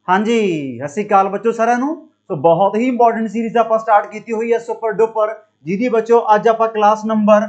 हाँ जी, सत श्री अकाल बच्चों सारिਆਂ ਨੂੰ। सो बहुत ही इंपॉर्टेंट सीरीज आप स्टार्ट की हुई है सुपर डुपर, जिहदी बच्चों अज आप क्लास नंबर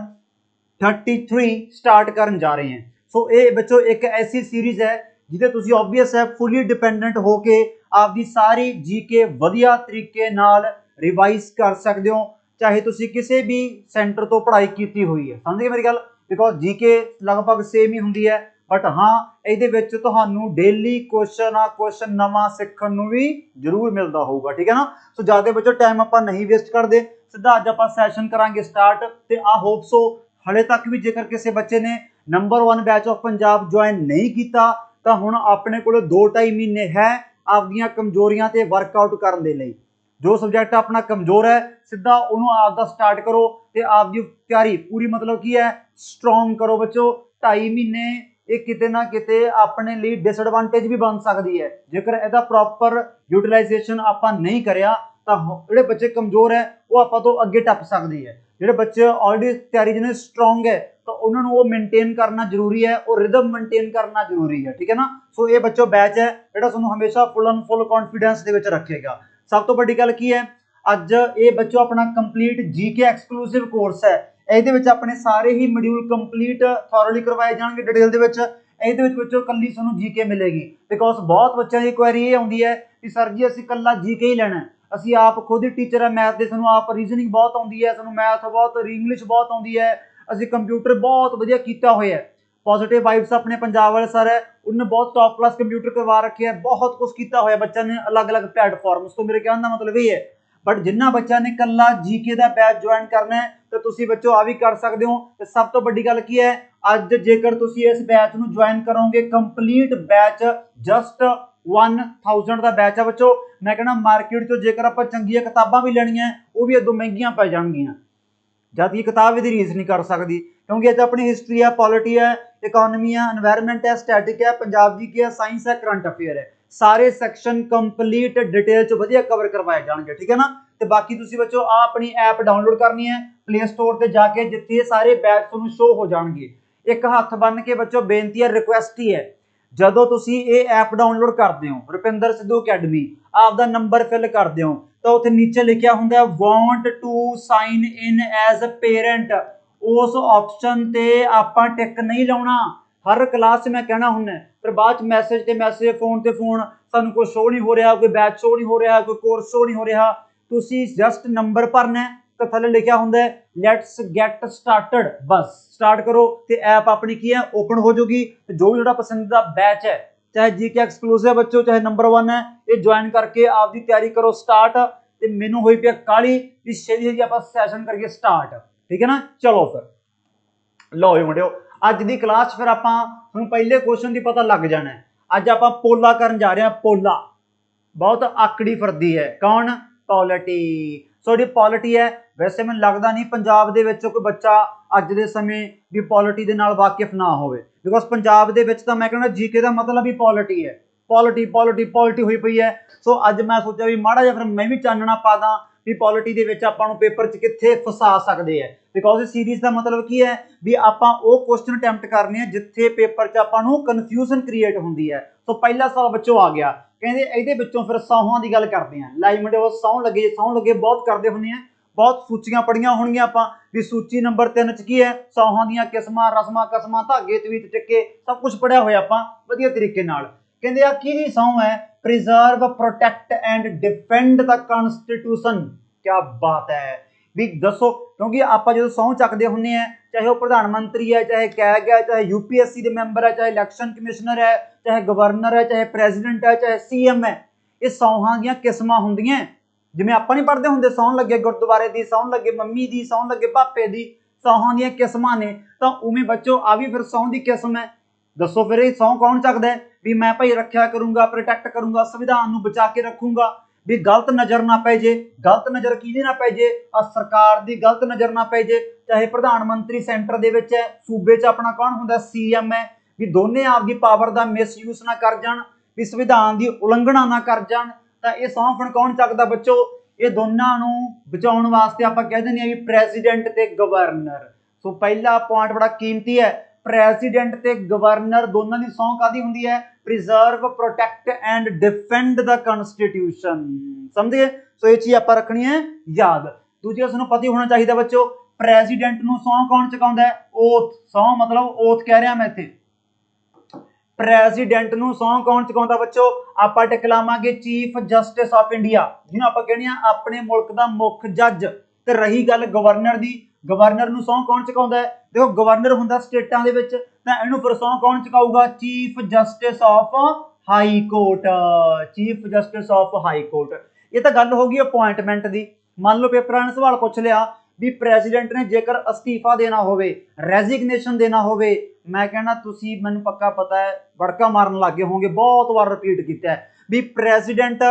33 स्टार्ट करन जा रहे हैं। सो ये बच्चों एक ऐसी सीरीज है जिहदे तुसीं ऑबवियस है फुली डिपेंडेंट होके आपदी सारी जीके वधिया तरीके नाल रिवाइज कर सकते हो, चाहे तुसीं किसी भी सेंटर तो पढ़ाई की हुई है। समझ गए मेरी गल? बिकॉज जीके लगभग सेम ही हुंदी है, बट हाँ ये तुहानू डेली क्वेश्चन नवा सीखण नू भी जरूर मिलता होगा। ठीक है ना? सो ज्यादा बच्चों टाइम आप नहीं वेस्ट करते, सीधा अज आप सैशन करांगे स्टार्ट। ते आ होप सो हले तक भी जेकर किसी बच्चे ने number 1 batch of Punjab join नहीं किया तो हुण अपने को 2-2.5 महीने है आपदियां कमजोरियां ते वर्कआउट करने दे लई। जो सब्जैक्ट अपना कमजोर है सीधा उन्होंने आपका स्टार्ट करो तो आपकी तैयारी पूरी मतलब की है स्ट्रोंग करो बच्चों। 2.5 महीने ये किते ना किते अपने लिए डिसएडवांटेज भी बन सकती है जेकर इसका प्रॉपर यूटिलाइजेशन आप नहीं करिया तो जो बच्चे कमजोर है वो आप तो अगे टप सकती है। जो बच्चे ऑलरेडी तैयारी जिन्हें स्ट्रोंग है तो उन्होंने वो मेनटेन करना जरूरी है और रिदम मेनटेन करना जरूरी है। ठीक है ना? सो ये बच्चों बैच है जो तुहानू हमेशा फुल एंड फुल कॉन्फिडेंस के रखेगा। सब तो बड़ी गल की है अज ये बच्चों अपना कंप्लीट जीके एक्सक्लूसिव कोर्स है। ये अपने सारे ही मॉड्यूल कंप्लीट थॉरली करवाए जाएंगे डिटेल दे विच। ये बच्चों कल्ली तुहानू जीके मिलेगी बिकॉज बहुत बच्चों की क्वेरी ये आती है कि सर जी असीं कल्ला जीके ही लेना है, असीं आप खुद ही टीचर है मैथ के, सानू आप रीजनिंग बहुत आती है, सानू मैथ बहुत इंग्लिश बहुत आती है, असीं कंप्यूटर बहुत वधिया कीता होया है। पॉजिटिव वाइब्स अपने पंजाब वाले सर है, उन्होंने बहुत टॉप क्लास कंप्यूटर करवा रखे है, बहुत कुछ किया होया बच्चा ने अलग अलग प्लेटफॉर्म्स तो। मेरे कहने का मतलब ये है बट जिन्ना बच्चा ने कला जीके का बैच ज्वाइन करना है तो तुसी बच्चों आ भी कर सकते हो। तो सब तो बड़ी गल की है अज जेकर तुसी इस बैच में ज्वाइन करोगे कंप्लीट बैच जस्ट 1000 का बैच है बच्चों। मैं कहना मार्केट चो जेकर आप चंगियां किताबां भी लेनियां वो भी अदों महंगियां पै जाणगियां, जब की किताब भी रीस नहीं कर सकती क्योंकि अज अपनी हिस्टरी है, पॉलिटी है, इकोनॉमी है, एनवायरमेंट है, स्टैटिक है, पंजाब जी है, साइंस है, करंट अफेयर है, सारे सैक्शन कंप्लीट डिटेल च वधिया कवर करवाए जाएंगे। ठीक है ना? तो बाकी तुसी बच्चों आ अपनी ऐप डाउनलोड करनी है प्ले स्टोर से जाके, जिथे सारे बैच तुहानू शो हो जाएंगे। एक हथ बन के बच्चों बेनती है, रिक्वेस्ट ही है, ਜਦੋਂ ਤੁਸੀਂ ਇਹ ऐप डाउनलोड करते हो रुपिंदर सिद्धू अकैडमी आपका नंबर फिल करते हो तो उत्थे नीचे लिखा होंगे want to sign in as parent, उस ऑप्शन ते आपां टिक नहीं लाउणा। हर क्लास च मैं कहना हुंदा फिर बाद मैसेज ते मैसेज फोन ते फोन सानू कोई शो नहीं हो रहा, कोई बैच शो नहीं हो रहा, कोई कोर्स शो नहीं हो रहा। तुसी जस्ट नंबर भरना है तो थले लिखा होंगे लैट्स गेट स्टार्टड, बस स्टार्ट करो तो ऐप अपनी की है ओपन हो जाएगी। जो भी पसंदीदा बैच है चाहे जीके एक्सक्लूसिव बच्चों चाहे नंबर 1 है ये ज्वाइन करके आपकी तैयारी करो स्टार्ट। तो मैनू हुई पी काली छेती आप सैशन करके स्टार्ट। ठीक है ना? चलो फिर लो जी मुंडियो अज की क्लास फिर आप पहले क्वेश्चन की पता लग जाना है। अज आप पोला करन जा रहे हैं। पोला बहुत आकड़ी फिरदी है, कौन? पॉलिटी। सो जी पॉलिटी है वैसे मैं लगता नहीं पंजाब दे विच कोई बच्चा अज दे समय भी पॉलिटी दे नाल वाकिफ ना होवे बिकॉज पंजाब दे विच तां मैं कहना जीके का मतलब ही पॉलिटी है। पॉलिटी पॉलिटी पॉलिटी हुई पई है। सो अज मैं सोचा भी माड़ा जिहा फिर मैं भी चानना पा दा भी पॉलिटी दे विच आपां नूं पेपर च कित्थे फसा सकदे है। बिकॉज इस सीरीज का मतलब की है भी आपां वो क्वेश्चन अटैम्प्ट करने जिथे पेपर च आपां नूं कन्फ्यूजन क्रिएट हुंदी है। सो पहला सवाल बच्चों आ गया, कहते ਇਹਦੇ ਵਿੱਚੋਂ ਫਿਰ ਸੌਹਾਂ ਦੀ ਗੱਲ ਕਰਦੇ ਆਂ। ਲਾਈਵ ਮੁੰਡੇ ਉਹ ਸੌਂ ਲੱਗੇ ਬਹੁਤ ਕਰਦੇ ਹੁੰਦੇ ਆ, ਬਹੁਤ ਸੂਚੀਆਂ ਪੜੀਆਂ ਹੋਣਗੀਆਂ ਆਪਾਂ ਵੀ ਸੂਚੀ ਨੰਬਰ 3 ਚ ਕੀ ਹੈ ਸੌਹਾਂ ਦੀਆਂ ਕਿਸਮਾਂ, ਰਸਮਾਂ, ਕਸਮਾਂ, ਧਾਗੇ, ਤਵੀਤ, ਟਿੱਕੇ ਸਭ ਕੁਝ ਪੜਿਆ ਹੋਇਆ ਆਪਾਂ ਵਧੀਆ ਤਰੀਕੇ ਨਾਲ। ਕਹਿੰਦੇ ਆ ਕਿਹਦੀ ਸਹੁੰ ਹੈ? Preserve protect and defend the constitution. क्या बात है भी दसो, क्योंकि आप जो सौं चकते होंगे हैं चाहे वह प्रधानमंत्री है, चाहे कैग है, चाहे यूपीएससी के मैंबर है, चाहे इलैक्शन कमिश्नर है, चाहे गवर्नर है, चाहे प्रेजिडेंट है, चाहे सीएम है, ये सौहां दी किस्मां हुंदियां जिवें आपां नहीं पढ़ते होंगे सौं लगे गुरुद्वारे दी, सौं लगे मम्मी दी, सौं लगे पापे दी, सौहां दी किस्मां ने। तो उवें बच्चों आ भी फिर सौं दी किस्म है। दसो फिर ये सौं कौन चकदा है भी मैं भाई रखा करूंगा, प्रोटेक्ट करूंगा, संविधान नूं बचा के रखूंगा भी गलत नज़र ना पै जे। गलत नज़र किहदी ना पै जे? सरकार दी गलत नज़र ना पै जे। चाहे प्रधानमंत्री सेंटर दे विच है, सूबे च अपना कौन हुंदा सीएम है, भी दोने आपकी पावर का मिसयूज ना कर जाण, भी संविधान की उलंघना ना कर जाण। तां ये सौं फिर कौन चकदा बच्चों? ये दोनों नूं बचाउण वास्ते आपां कह दिंदे आ भी प्रेजिडेंट ते गवर्नर। सो पहला पॉइंट बड़ा कीमती है, ਪ੍ਰੈਜ਼ੀਡੈਂਟ ਤੇ ਗਵਰਨਰ ਦੋਨਾਂ ਦੀ ਸਹੁੰ ਕਾਦੀ ਹੁੰਦੀ ਹੈ? Preserve, protect and ਡਿਫੈਂਡ the constitution. ਸਮਝੇ? ਸੋ ਇਹ ਚੀਜ਼ ਆਪਾਂ ਰੱਖਣੀ ਹੈ ਯਾਦ। ਦੂਜੀ ਤੁਹਾਨੂੰ ਪਤਾ ਹੀ ਹੋਣਾ ਚਾਹੀਦਾ ਬੱਚੋ, ਪ੍ਰੈਜ਼ੀਡੈਂਟ ਨੂੰ ਸਹੁੰ ਕੌਣ ਚੁਕਾਉਂਦਾ ਹੈ? ਓਥ। ਸਹੁੰ ਮਤਲਬ ਓਥ ਕਹਿ ਰਿਹਾ ਮੈਂ ਇੱਥੇ। ਪ੍ਰੈਜ਼ੀਡੈਂਟ ਨੂੰ ਸਹੁੰ ਕੌਣ ਚੁਕਾਉਂਦਾ ਬੱਚੋ? ਆਪਾਂ ਟਿਕ ਲਾਵਾਂਗੇ ਚੀਫ ਜਸਟਿਸ ਆਫ ਇੰਡੀਆ, ਜਿਹਨੂੰ ਆਪਾਂ ਕਹਿੰਦੇ ਆ ਆਪਣੇ ਮੁਲਕ ਦਾ ਮੁੱਖ ਜੱਜ। ਤੇ ਰਹੀ ਗੱਲ ਗਵਰਨਰ ਦੀ, ਗਵਰਨਰ ਨੂੰ ਸਹੁੰ ਕੌਣ ਚੁਕਾਉਂਦਾ ਹੈ? ਦੇਖੋ ਗਵਰਨਰ ਹੁੰਦਾ ਸਟੇਟਾਂ ਦੇ ਵਿੱਚ, ਤਾਂ ਇਹਨੂੰ ਫਿਰ ਸਹੁੰ ਕੌਣ ਚੁਕਾਊਗਾ? Chief justice of high court. Chief justice of high court. ਇਹ ਤਾਂ ਗੱਲ ਹੋ ਗਈ ਅਪੁਆਇੰਟਮੈਂਟ ਦੀ। ਮੰਨ ਲਓ ਪੇਪਰਾਂ ਨੇ ਸਵਾਲ ਪੁੱਛ ਲਿਆ ਵੀ ਪ੍ਰੈਜ਼ੀਡੈਂਟ ਨੇ ਜੇਕਰ ਅਸਤੀਫਾ ਦੇਣਾ ਹੋਵੇ, ਰੈਜ਼ਿਗਨੇਸ਼ਨ ਦੇਣਾ ਹੋਵੇ, ਮੈਂ ਕਹਿਣਾ ਤੁਸੀਂ ਮੈਨੂੰ ਪੱਕਾ ਪਤਾ ਹੈ ਵੜਕਾ ਮਾਰਨ ਲੱਗੇ ਹੋਗੇ, ਬਹੁਤ ਵਾਰ ਰਿਪੀਟ ਕੀਤਾ ਹੈ ਵੀ ਪ੍ਰੈਜ਼ੀਡੈਂਟ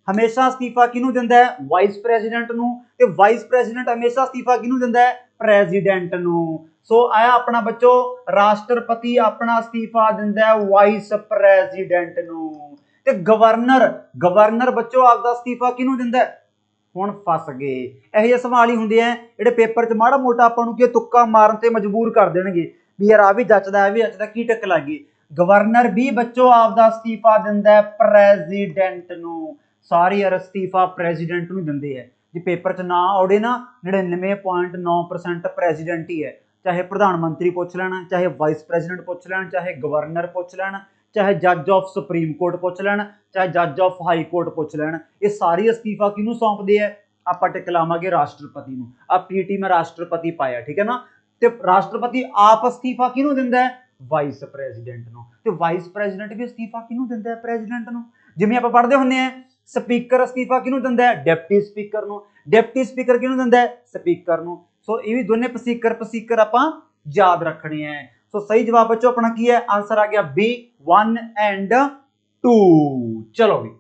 ਹਮੇਸ਼ਾ ਅਸਤੀਫਾ ਕਿਹਨੂੰ ਦਿੰਦਾ ਹੈ? ਵਾਈਸ ਪ੍ਰੈਜ਼ੀਡੈਂਟ ਨੂੰ। ਤੇ ਵਾਈਸ ਪ੍ਰੈਜ਼ੀਡੈਂਟ ਹਮੇਸ਼ਾ ਅਸਤੀਫਾ ਕਿਹਨੂੰ ਦਿੰਦਾ ਹੈ? ਪ੍ਰੈਜ਼ੀਡੈਂਟ ਨੂੰ। ਸੋ ਆਇਆ ਆਪਣਾ ਬੱਚੋ, ਰਾਸ਼ਟਰਪਤੀ ਆਪਣਾ ਅਸਤੀਫਾ ਦਿੰਦਾ ਹੈ ਵਾਈਸ ਪ੍ਰੈਜ਼ੀਡੈਂਟ ਨੂੰ। ਤੇ ਗਵਰਨਰ, ਗਵਰਨਰ ਬੱਚੋ ਆਪਦਾ ਅਸਤੀਫਾ ਕਿਹਨੂੰ ਦਿੰਦਾ ਹੈ? ਹੁਣ ਫਸ ਗਏ। ਇਹੋ ਜਿਹੇ ਸਵਾਲ ਹੀ ਹੁੰਦੇ ਆ ਜਿਹੜੇ ਪੇਪਰ 'ਚ ਮਾੜਾ ਮੋਟਾ ਆਪਾਂ ਨੂੰ ਕੀ ਤੁੱਕਾ ਮਾਰਨ ਤੇ ਮਜਬੂਰ ਕਰ ਦੇਣਗੇ ਵੀ ਯਾਰ ਆ ਵੀ ਜੱਚਦਾ, ਇਹ ਵੀ ਜੱਚਦਾ, ਕੀ ਟੱਕ ਲੱਗ ਗਈ। ਗਵਰਨਰ ਵੀ ਬੱਚੋ ਆਪਦਾ ਅਸਤੀਫਾ ਦਿੰਦਾ ਹੈ ਪ੍ਰੈਜ਼ੀਡੈਂਟ ਨੂੰ। ਸਾਰੇ ਯਾਰ ਅਸਤੀਫਾ ਪ੍ਰੈਜ਼ੀਡੈਂਟ ਨੂੰ ਦਿੰਦੇ ਆ। ਜੇ ਪੇਪਰ 'ਚ ਨਾ ਆਉੜੇ ਨਾ, 99.9% ਪ੍ਰੈਜ਼ੀਡੈਂਟ ਹੀ ਹੈ। ਚਾਹੇ ਪ੍ਰਧਾਨ ਮੰਤਰੀ ਪੁੱਛ ਲੈਣ, ਚਾਹੇ ਵਾਈਸ ਪ੍ਰੈਜ਼ੀਡੈਂਟ ਪੁੱਛ ਲੈਣ, ਚਾਹੇ ਗਵਰਨਰ ਪੁੱਛ ਲੈਣ, ਚਾਹੇ ਜੱਜ ਆਫ ਸੁਪਰੀਮ ਕੋਰਟ ਪੁੱਛ ਲੈਣ, ਚਾਹੇ ਜੱਜ ਆਫ ਹਾਈ ਕੋਰਟ ਪੁੱਛ ਲੈਣ, ਇਹ ਸਾਰੀ ਅਸਤੀਫਾ ਕਿਹਨੂੰ ਸੌਂਪਦੇ ਆ? ਆਪਾਂ ਟਿਕ ਲਾਵਾਂਗੇ ਰਾਸ਼ਟਰਪਤੀ ਨੂੰ। ਆ ਪੀਟੀ ਮੈਂ ਰਾਸ਼ਟਰਪਤੀ ਪਾਇਆ, ਠੀਕ ਹੈ ਨਾ। ਤੇ ਰਾਸ਼ਟਰਪਤੀ ਆਪ ਅਸਤੀਫਾ ਕਿਹਨੂੰ ਦਿੰਦਾ ਹੈ? ਵਾਈਸ ਪ੍ਰੈਜ਼ੀਡੈਂਟ ਨੂੰ। ਤੇ ਵਾਈਸ ਪ੍ਰੈਜ਼ੀਡੈਂਟ ਵੀ ਅਸਤੀਫਾ ਕਿਹਨੂੰ ਦਿੰਦਾ ਹੈ? ਪ੍ਰੈਜ਼ੀਡੈਂਟ ਨੂੰ। ਜਿਵੇਂ ਆਪਾਂ ਪੜ੍ਹਦੇ ਹੁੰਦੇ ਆ, ਸਪੀਕਰ ਅਸਤੀਫਾ ਕਿਹਨੂੰ ਦਿੰਦਾ ਹੈ? ਡਿਪਟੀ ਸਪੀਕਰ ਨੂੰ। ਡਿਪਟੀ ਸਪੀਕਰ ਕਿਹਨੂੰ ਦਿੰਦਾ ਹੈ? ਸਪੀਕਰ ਨੂੰ। ਸੋ ਇਹ ਵੀ ਦੋਨੇ ਸਪੀਕਰ ਆਪਾਂ ਯਾਦ ਰੱਖਣੇ ਹੈ। ਸੋ ਸਹੀ ਜਵਾਬ ਬੱਚੋ ਆਪਣਾ ਕੀ ਹੈ? ਆਂਸਰ ਆ ਗਿਆ B 1 and 2। ਚਲੋ ਵੀ,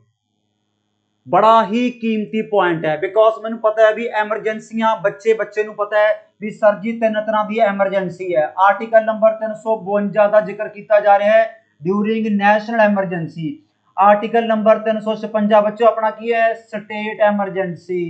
ਬੜਾ ਹੀ ਕੀਮਤੀ ਪੁਆਇੰਟ ਹੈ, ਬਿਕੋਜ਼ ਮੈਨੂੰ ਪਤਾ ਹੈ ਵੀ ਐਮਰਜੈਂਸੀਆਂ ਬੱਚੇ ਨੂੰ ਪਤਾ ਹੈ ਵੀ ਸਰ ਜੀ 3 ਤਰ੍ਹਾਂ ਦੀ ਐਮਰਜੈਂਸੀ ਹੈ। ਆਰਟੀਕਲ ਨੰਬਰ 352 ਦਾ ਜ਼ਿਕਰ ਕੀਤਾ ਜਾ ਰਿਹਾ ਹੈ during national emergency. Article number 356 ਬੱਚੋ ਆਪਣਾ ਕੀ ਹੈ? State emergency.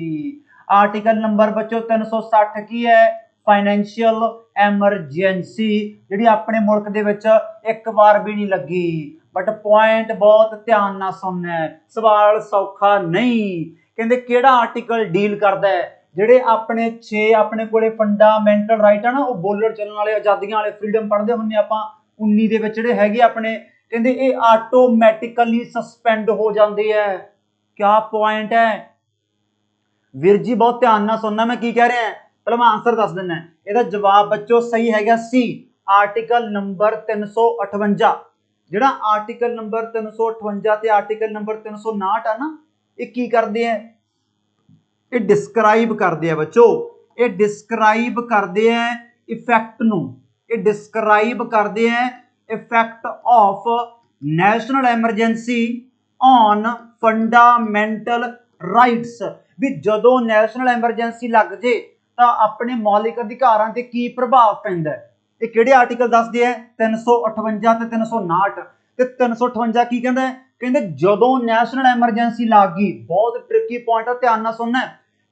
ਆਰਟੀਕਲ ਨੰਬਰ ਬੱਚੋ 360 ਕੀ ਹੈ? ਫਾਈਨੈਂਸ਼ੀਅਲ ਐਮਰਜੈਂਸੀ, ਜਿਹੜੀ ਆਪਣੇ ਮੁਲਕ ਦੇ ਵਿੱਚ ਇੱਕ ਵਾਰ ਵੀ ਨਹੀਂ ਲੱਗੀ। ਬਟ ਪੁਆਇੰਟ ਬਹੁਤ ਧਿਆਨ ਨਾਲ ਸੁਣਨਾ ਹੈ, ਸਵਾਲ ਸੌਖਾ ਨਹੀਂ। ਕਹਿੰਦੇ ਕਿਹੜਾ ਆਰਟੀਕਲ ਡੀਲ ਕਰਦਾ ਹੈ? ਜਿਹੜੇ ਆਪਣੇ 6 ਆਪਣੇ ਕੋਲੇ ਫੰਡਾਮੈਂਟਲ ਰਾਈਟ ਆ ਨਾ, ਉਹ ਬੋਲਣ ਚੱਲਣ ਵਾਲੇ, ਆਜ਼ਾਦੀਆਂ ਵਾਲੇ, ਫਰੀडम ਪੜ੍ਹਦੇ ਹੁੰਦੇ ਆਪਾਂ 19 ਦੇ ਵਿੱਚ ਜਿਹੜੇ ਹੈਗੇ ਆਪਣੇ, ਕਹਿੰਦੇ ਇਹ ਆਟੋਮੈਟਿਕਲੀ ਸਸਪੈਂਡ ਹੋ ਜਾਂਦੇ ਹੈ। ਕਿਆ ਪੁਆਇੰਟ ਹੈ ਵੀਰ ਜੀ? ਬਹੁਤ ਧਿਆਨ ਨਾਲ ਸੁਣਨਾ ਮੈਂ ਕੀ ਕਹਿ ਰਿਹਾ। ਪਹਿਲਾਂ ਮੈਂ ਆਂਸਰ ਦੱਸ ਦਿੰਦਾ। ਇਹਦਾ ਜਵਾਬ ਬੱਚੋ ਸਹੀ ਹੈਗਾ C, ਆਰਟੀਕਲ ਨੰਬਰ 358। ਜਿਹੜਾ ਆਰਟੀਕਲ ਨੰਬਰ 358 ਤੇ ਆਰਟੀਕਲ ਨੰਬਰ 359 ਆ ਨਾ, ਇਹ ਕੀ ਕਰਦੇ ਆ? ਇਹ ਡਿਸਕ੍ਰਾਈਬ ਕਰਦੇ ਆ ਬੱਚੋ, ਇਹ ਡਿਸਕ੍ਰਾਈਬ ਕਰਦੇ ਆ ਇਫੈਕਟ ਨੂੰ। ਇਹ ਡਿਸਕ੍ਰਾਈਬ ਕਰਦੇ ਆ effect of national emergency on fundamental rights. ਵੀ ਜਦੋਂ ਨੈਸ਼ਨਲ ਐਮਰਜੈਂਸੀ ਲੱਗ ਜੇ ਤਾਂ ਆਪਣੇ ਮੌਲਿਕ ਅਧਿਕਾਰਾਂ ਤੇ ਕੀ ਪ੍ਰਭਾਵ ਪੈਂਦਾ ਹੈ। ਇਹ ਕਿਹੜੇ ਆਰਟੀਕਲ ਦੱਸਦੇ ਆ? 358 ਤੇ 359। ਤੇ 358 ਕੀ ਕਹਿੰਦਾ ਹੈ? ਕਹਿੰਦੇ ਜਦੋਂ ਨੈਸ਼ਨਲ ਐਮਰਜੈਂਸੀ ਲੱਗ ਗਈ, ਬਹੁਤ ਟ੍ਰਿਕੀ ਪੁਆਇੰਟ ਆ, ਧਿਆਨ ਨਾਲ ਸੁਣਨਾ।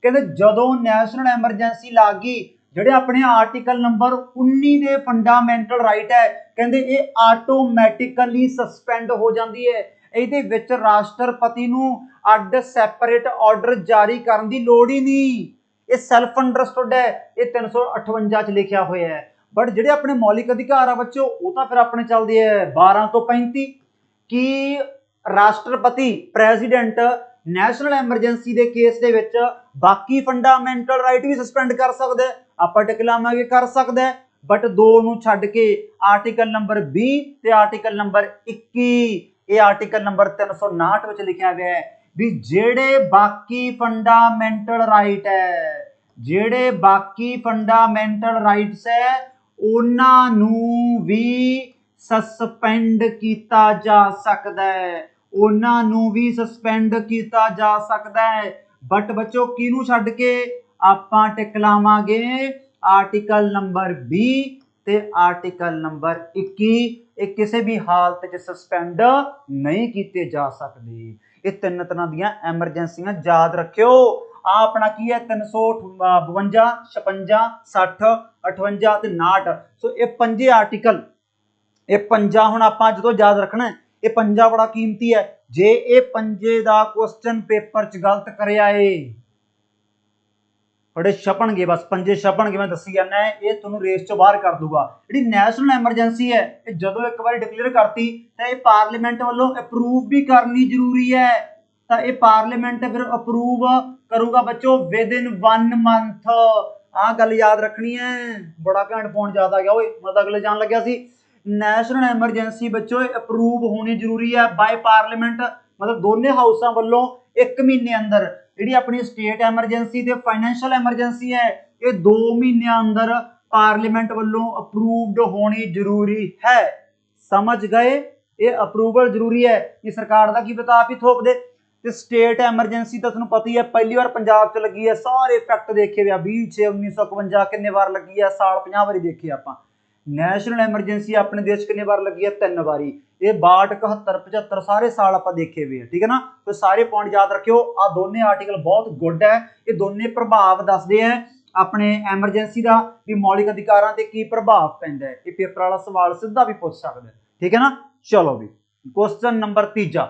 ਕਹਿੰਦੇ ਜਦੋਂ ਨੈਸ਼ਨਲ ਐਮਰਜੈਂਸੀ ਲੱਗ ਗਈ, ਜਿਹੜੇ ਆਪਣੇ ਆਰਟੀਕਲ ਨੰਬਰ 19 ਦੇ ਫੰਡਾਮੈਂਟਲ ਰਾਈਟ ਹੈ, ਕਹਿੰਦੇ ਇਹ ਆਟੋਮੈਟਿਕਲੀ ਸਸਪੈਂਡ ਹੋ ਜਾਂਦੀ ਹੈ। ਇਹਦੇ ਵਿੱਚ ਰਾਸ਼ਟਰਪਤੀ ਨੂੰ ਅੱਡ ਸੈਪਰੇਟ ਆਰਡਰ ਜਾਰੀ ਕਰਨ ਦੀ ਲੋੜ ਹੀ ਨਹੀਂ। ਇਹ ਸੈਲਫ ਅੰਡਰਸਟੂਡ ਹੈ, ਇਹ 358 ਚ ਲਿਖਿਆ ਹੋਇਆ ਹੈ। ਬਟ ਜਿਹੜੇ ਆਪਣੇ ਮੌਲਿਕ ਅਧਿਕਾਰ ਆ ਬੱਚੋ, ਉਹ ਤਾਂ ਫਿਰ ਆਪਣੇ ਚੱਲਦੇ ਆ 12 ਤੋਂ 35। ਕਿ ਰਾਸ਼ਟਰਪਤੀ ਪ੍ਰੈਜ਼ੀਡੈਂਟ ਨੈਸ਼ਨਲ ਐਮਰਜੈਂਸੀ ਦੇ ਕੇਸ ਦੇ ਵਿੱਚ ਬਾਕੀ ਫੰਡਾਮੈਂਟਲ ਰਾਈਟ ਵੀ ਸਸਪੈਂਡ ਕਰ ਸਕਦਾ ਹੈ। ਆਪਾਂ ਟਿਕ ਲਾਵਾਂਗੇ ਕਰ ਸਕਦਾ ਹੈ, ਬਟ 2 ਨੂੰ ਛੱਡ ਕੇ ਆਰਟੀਕਲ ਨੰਬਰ 20 ਤੇ ਆਰਟੀਕਲ ਨੰਬਰ 21। ਇਹ ਆਰਟੀਕਲ ਨੰਬਰ 359 ਵਿੱਚ ਲਿਖਿਆ ਗਿਆ ਹੈ ਵੀ ਜਿਹੜੇ ਬਾਕੀ ਫੰਡਾਮੈਂਟਲ ਰਾਈਟ ਹੈ, ਜਿਹੜੇ ਬਾਕੀ ਫੰਡਾਮੈਂਟਲ ਰਾਈਟਸ ਹੈ, ਉਹਨਾਂ ਨੂੰ ਵੀ ਸਸਪੈਂਡ ਕੀਤਾ ਜਾ ਸਕਦਾ ਹੈ। ਉਹਨਾਂ ਨੂੰ ਵੀ ਸਸਪੈਂਡ ਕੀਤਾ ਜਾ ਸਕਦਾ ਹੈ। ਬਟ ਬੱਚੋ ਕਿਹਨੂੰ ਛੱਡ ਕੇ? ਆਪਾਂ ਟਿਕ ਲਾਵਾਂਗੇ ਆਰਟੀਕਲ ਨੰਬਰ 20 ਤੇ ਆਰਟੀਕਲ ਨੰਬਰ 21। ਇਹ ਕਿਸੇ ਵੀ ਹਾਲਤ 'ਚ ਸਸਪੈਂਡ ਨਹੀਂ ਕੀਤੇ ਜਾ ਸਕਦੇ। ਇਹ 3 ਤਰ੍ਹਾਂ ਦੀਆਂ ਐਮਰਜੈਂਸੀਆਂ ਯਾਦ ਰੱਖਿਓ। ਆ ਆਪਣਾ ਕੀ ਹੈ? 352, 56, 60, 58 ਤੇ 59। ਸੋ ਇਹ 5 ਆਰਟੀਕਲ ਇਹ ਪੰਜਾ ਹੁਣ ਆਪਾਂ ਜਦੋਂ ਯਾਦ ਰੱਖਣਾ ਹੈ, ਇਹ ਪੰਜਾ ਬੜਾ ਕੀਮਤੀ ਹੈ। ਜੇ ਇਹ ਪੰਜੇ ਦਾ ਕੁਐਸਚਨ ਪੇਪਰ ਚ ਗਲਤ ਕਰਿਆ ਏ, बड़े छपणगे, बस पंजे छपणगे, मैं दसी जाना है, ये तुहानूं रेस चों बाहर कर दूगा। जी नैशनल एमरजेंसी है, जो एक बार डिकलेयर करती तो ये पार्लीमेंट वालों अप्रूव भी करनी जरूरी है, तो ये पार्लीमेंट फिर अप्रूव करूगा बच्चों विद इन 1 मंथ। आ गल याद रखनी है, बड़ा घैंट पॉइंट याद आ गया, मैं तो अगले जान लग्या सी। नैशनल एमरजेंसी बच्चों अप्रूव होनी जरूरी है बाय पार्लीमेंट, मतलब दोनों हाउसां वालों 1 महीने अंदर। जी अपनी स्टेट एमरजेंसी ते फाइनैंशियल एमरजेंसी है, ये 2 महीने अंदर पार्लीमेंट वालों अप्रूव्ड होनी जरूरी है। समझ गए, ये अप्रूवल जरूरी है, ये सरकार का की पता आप ही थोप दे। ते स्टेट एमरजेंसी तो तुहानूं पता ही है, पहली बार पंजाब च लगी है, सारे फैक्ट देखे हुए 20/6/1951 कितने बार लगी है, साल 50 बारी देखे आपां। नैशनल एमरजेंसी अपने देश कितने बार लगी है, 3 बारी। ये 62, 71, 75 सारे साल आप देखे हुए हैं, ठीक है ना। तो सारे पॉइंट याद रखियो। आ दोनों आर्टिकल बहुत गुड है, ये दोनों प्रभाव दसदे हैं अपने एमरजेंसी का भी मौलिक अधिकारां ते की प्रभाव पैंदा है। ये पेपर वाला सवाल सीधा भी पूछ सकता है, ठीक है ना। चलो भी क्वेश्चन नंबर 3,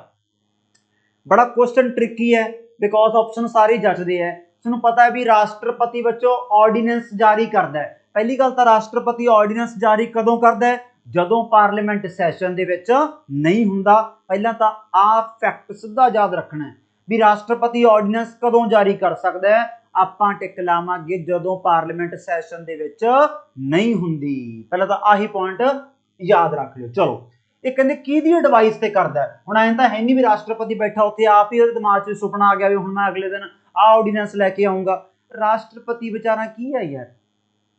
बड़ा क्वेश्चन ट्रिकी है बिकॉज ऑप्शन सारे जचते हैं। तुहानूं पता है भी राष्ट्रपति बच्चों ऑर्डीनेंस जारी करता है। पहली गल तो राष्ट्रपति ऑर्डीनेंस जारी कदों करता है, जदों पार्लीमेंट सैशन दे विच नहीं हुंदा। पहला तो आ फैक्ट सीधा याद रखना है भी राष्ट्रपति ऑर्डीनेंस कदों जारी कर सकता है, आपां टिक लावांगे जदों पार्लीमेंट सैशन दे विच नहीं हुंदी। पहला तो आही पॉइंट याद रख लियो। चलो ये कहते किहदी एडवाइस ते करदा है, हुण ऐं तां है नहीं भी राष्ट्रपति बैठा उत्थे आप ही दिमाग च सुपना आ गया भी हुण मैं अगले दिन आ ऑर्डीनेंस लैके आऊंगा। राष्ट्रपति विचारा की है यार,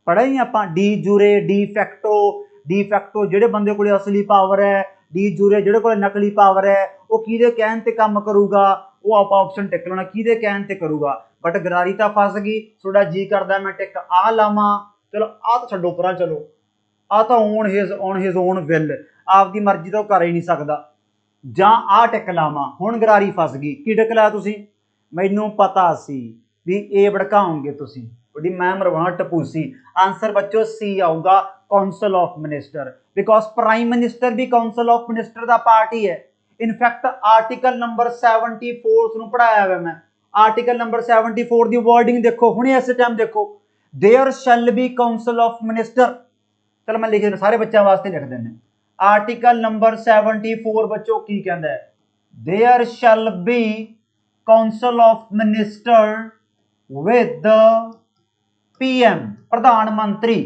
पढ़ा ही आपां डी जूरे डी फैक्टो जिहड़े बंदे कोले असली पावर है, डी जूरे जिहड़े कोले नकली पावर है, वो किहदे कहण ते काम करूगा, वो आप ऑप्शन टिक लेना किहदे कहण ते करूगा। बट गरारी तां फस गई, थोड़ा जी करदा मैं टिक आ लावां, चलो आ तां छड्डो परां, चलो आ तां ऑन हिज ओन विल, आपदी मर्जी तो कर ही नहीं सकदा, जां आ टिक लावां। हुण गरारी फस गई, की टिक लाया तुसीं, मैनूं पता सी भी ए भड़काओगे तुसीं, बड़ी मैं मरवाना टपूसी। आंसर बच्चों सी आऊगा, council of minister, because prime minister भी काउंसिल ऑफ मिनिस्टर का पार्ट ही है। इनफैक्ट आर्टिकल नंबर 74 पढ़ाया हुआ मैं, आर्टिकल नंबर 74 की वर्डिंग देखो हुणे इस टाइम देखो, there shall be council of minister. चलो मैं लिख देना सारे बच्चों वास्ते लिख देने, आर्टिकल नंबर 74 बच्चों की कहता है, there shall be council of minister with PM प्रधानमंत्री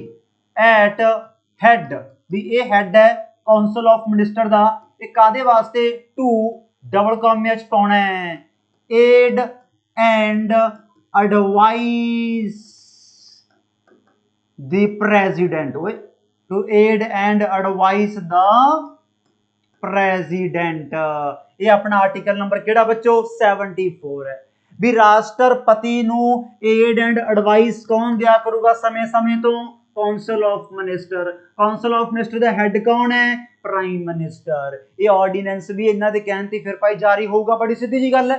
एट हेड, भी ये हेड है काउंसिल ऑफ मिनिस्टर का। ये कादे वास्ते, टू डबल कॉमे च पाउणा है, aid and advise the president, to aid and advise the president. ये अपना आर्टिकल नंबर केड़ा बच्चों 74 है। भी राष्ट्रपति नूं एड एंड एडवाइस कौन दिया करूगा समय समय तो, council of minister. Council of minister का हेड कौन है, प्राइम मिनिस्टर। ये ऑर्डीनेंस भी इन्हां दे कहण ते फिर भाई जारी होगा, बड़ी सीधी जी गल है।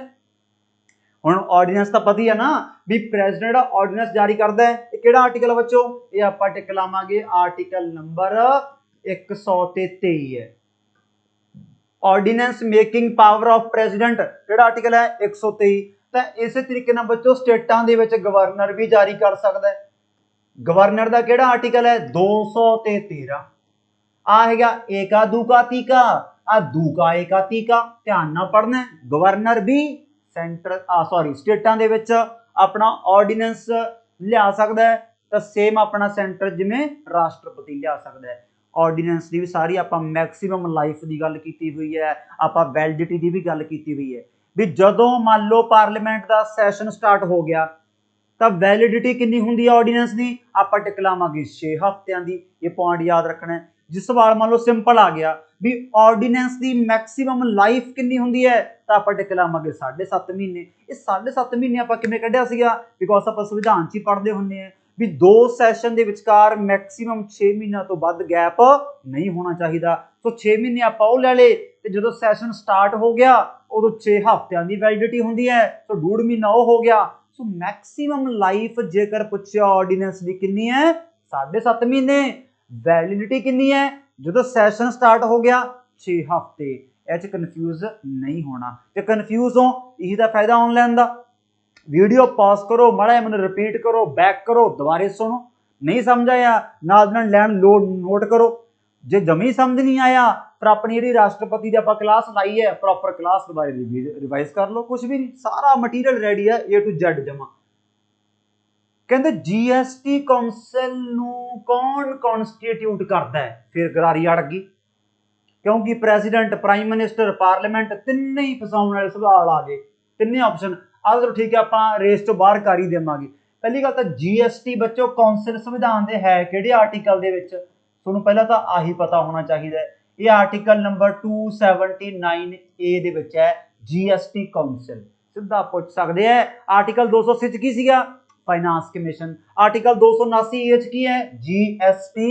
हुण ऑर्डीनेंस तो पता ही है ना भी प्रेजिडेंट ऑर्डीनेंस जारी करता है। ये केड़ा आर्टिकल है बच्चों, ये आपां टिक लावांगे आर्टिकल नंबर 123 है। Ordinance making power of president केड़ा आर्टिकल है 123। तो इस तरीके नाल बच्चों स्टेटां दे विच गवर्नर भी जारी कर सकदा है। गवर्नर का केड़ा आर्टिकल है 213। आ हैगा एका दूका तीका, आ दूका एका तीका, ध्यान ना पढ़ना है। गवर्नर भी सेंटर स्टेटां दे विच अपना ऑर्डीनेंस लिया सकदा है, तो सेम अपना सेंटर जिवें राष्ट्रपति लिया सकदा है। ऑर्डीनेंस की भी सारी आपां मैक्सीमम लाइफ की गल कीती हुई है, आपां वैलिडिटी की भी गल कीती हुई है भी जदों मान लो पार्लीमेंट का सैशन स्टार्ट हो गया तो वैलिडिटी कितनी होंदी है ऑर्डीनेंस की, आपां टिक लावांगे 6 हफ्तियां की। ये पॉइंट याद रखना है। जिस सवाल मान लो सिंपल आ गया भी ऑर्डीनेंस की मैक्सीमम लाइफ कितनी होंदी है, तो आपां टिक लावांगे 7.5 महीने। ये 7.5 महीने आपां किवें कढिया सीगा, बिकॉज आपां संविधान च ही पढ़दे हुंदे हैं भी 2 सैशन के विचकार मैक्सीमम 6 महीनों तो वध गैप नहीं होना चाहिए। सो 6 महीने आपां वो लै ले, ते जदों सैशन स्टार्ट हो गया उदों 6 हफ्तियां की वैलिडिटी होंदी है, तो 1.5 महीना वो हो गया। सो मैक्सीमम लाइफ जेकर पूछा ऑर्डीनेंस की कितनी है 7.5 महीने। वैलिडिटी कितनी है जो सैशन स्टार्ट हो गया 6 हफ्ते। ਇਹ कन्फ्यूज नहीं होना, तो कन्फ्यूज हो यही तो फायदा ऑनलाइन का। वीडियो पॉज करो, माड़ा मैंने रिपीट करो, बैक करो, दोबारे सुनो, नहीं समझ आया नाल लैन लोड नोट करो। जे जमी समझ नहीं आया फिर अपनी जी राष्ट्रपति की आप क्लास लाई है, प्रॉपर क्लास दोबारे रिवाइज कर लो, कुछ भी नहीं, सारा मटीरियल रेडी है A to Z जमा। कहते GST कौंसल नूं कौन कॉन्स्टिट्यूट करता है, फिर गरारी अड़ गई, क्योंकि प्रेसिडेंट, प्राइम मिनिस्टर, पार्लीमेंट तिन्ने ही फसाउण वाले सवाल आ गए, तिन्ने ऑप्शन आ। चलो ठीक है, आप रेस तो बाहर कर ही देवांगे। पहली गल तो GST बच्चों कौंसल संविधान दे है किहड़े आर्टिकल दे विच, तुहानूं पहला तो आही पता होना चाहिए। ये आर्टिकल नंबर 279A दे विच है GST कौंसल। सीधा पूछ सकते हैं आर्टिकल 280 च की सीगा, फाइनांस कमीशन। आर्टिकल 279 की है GST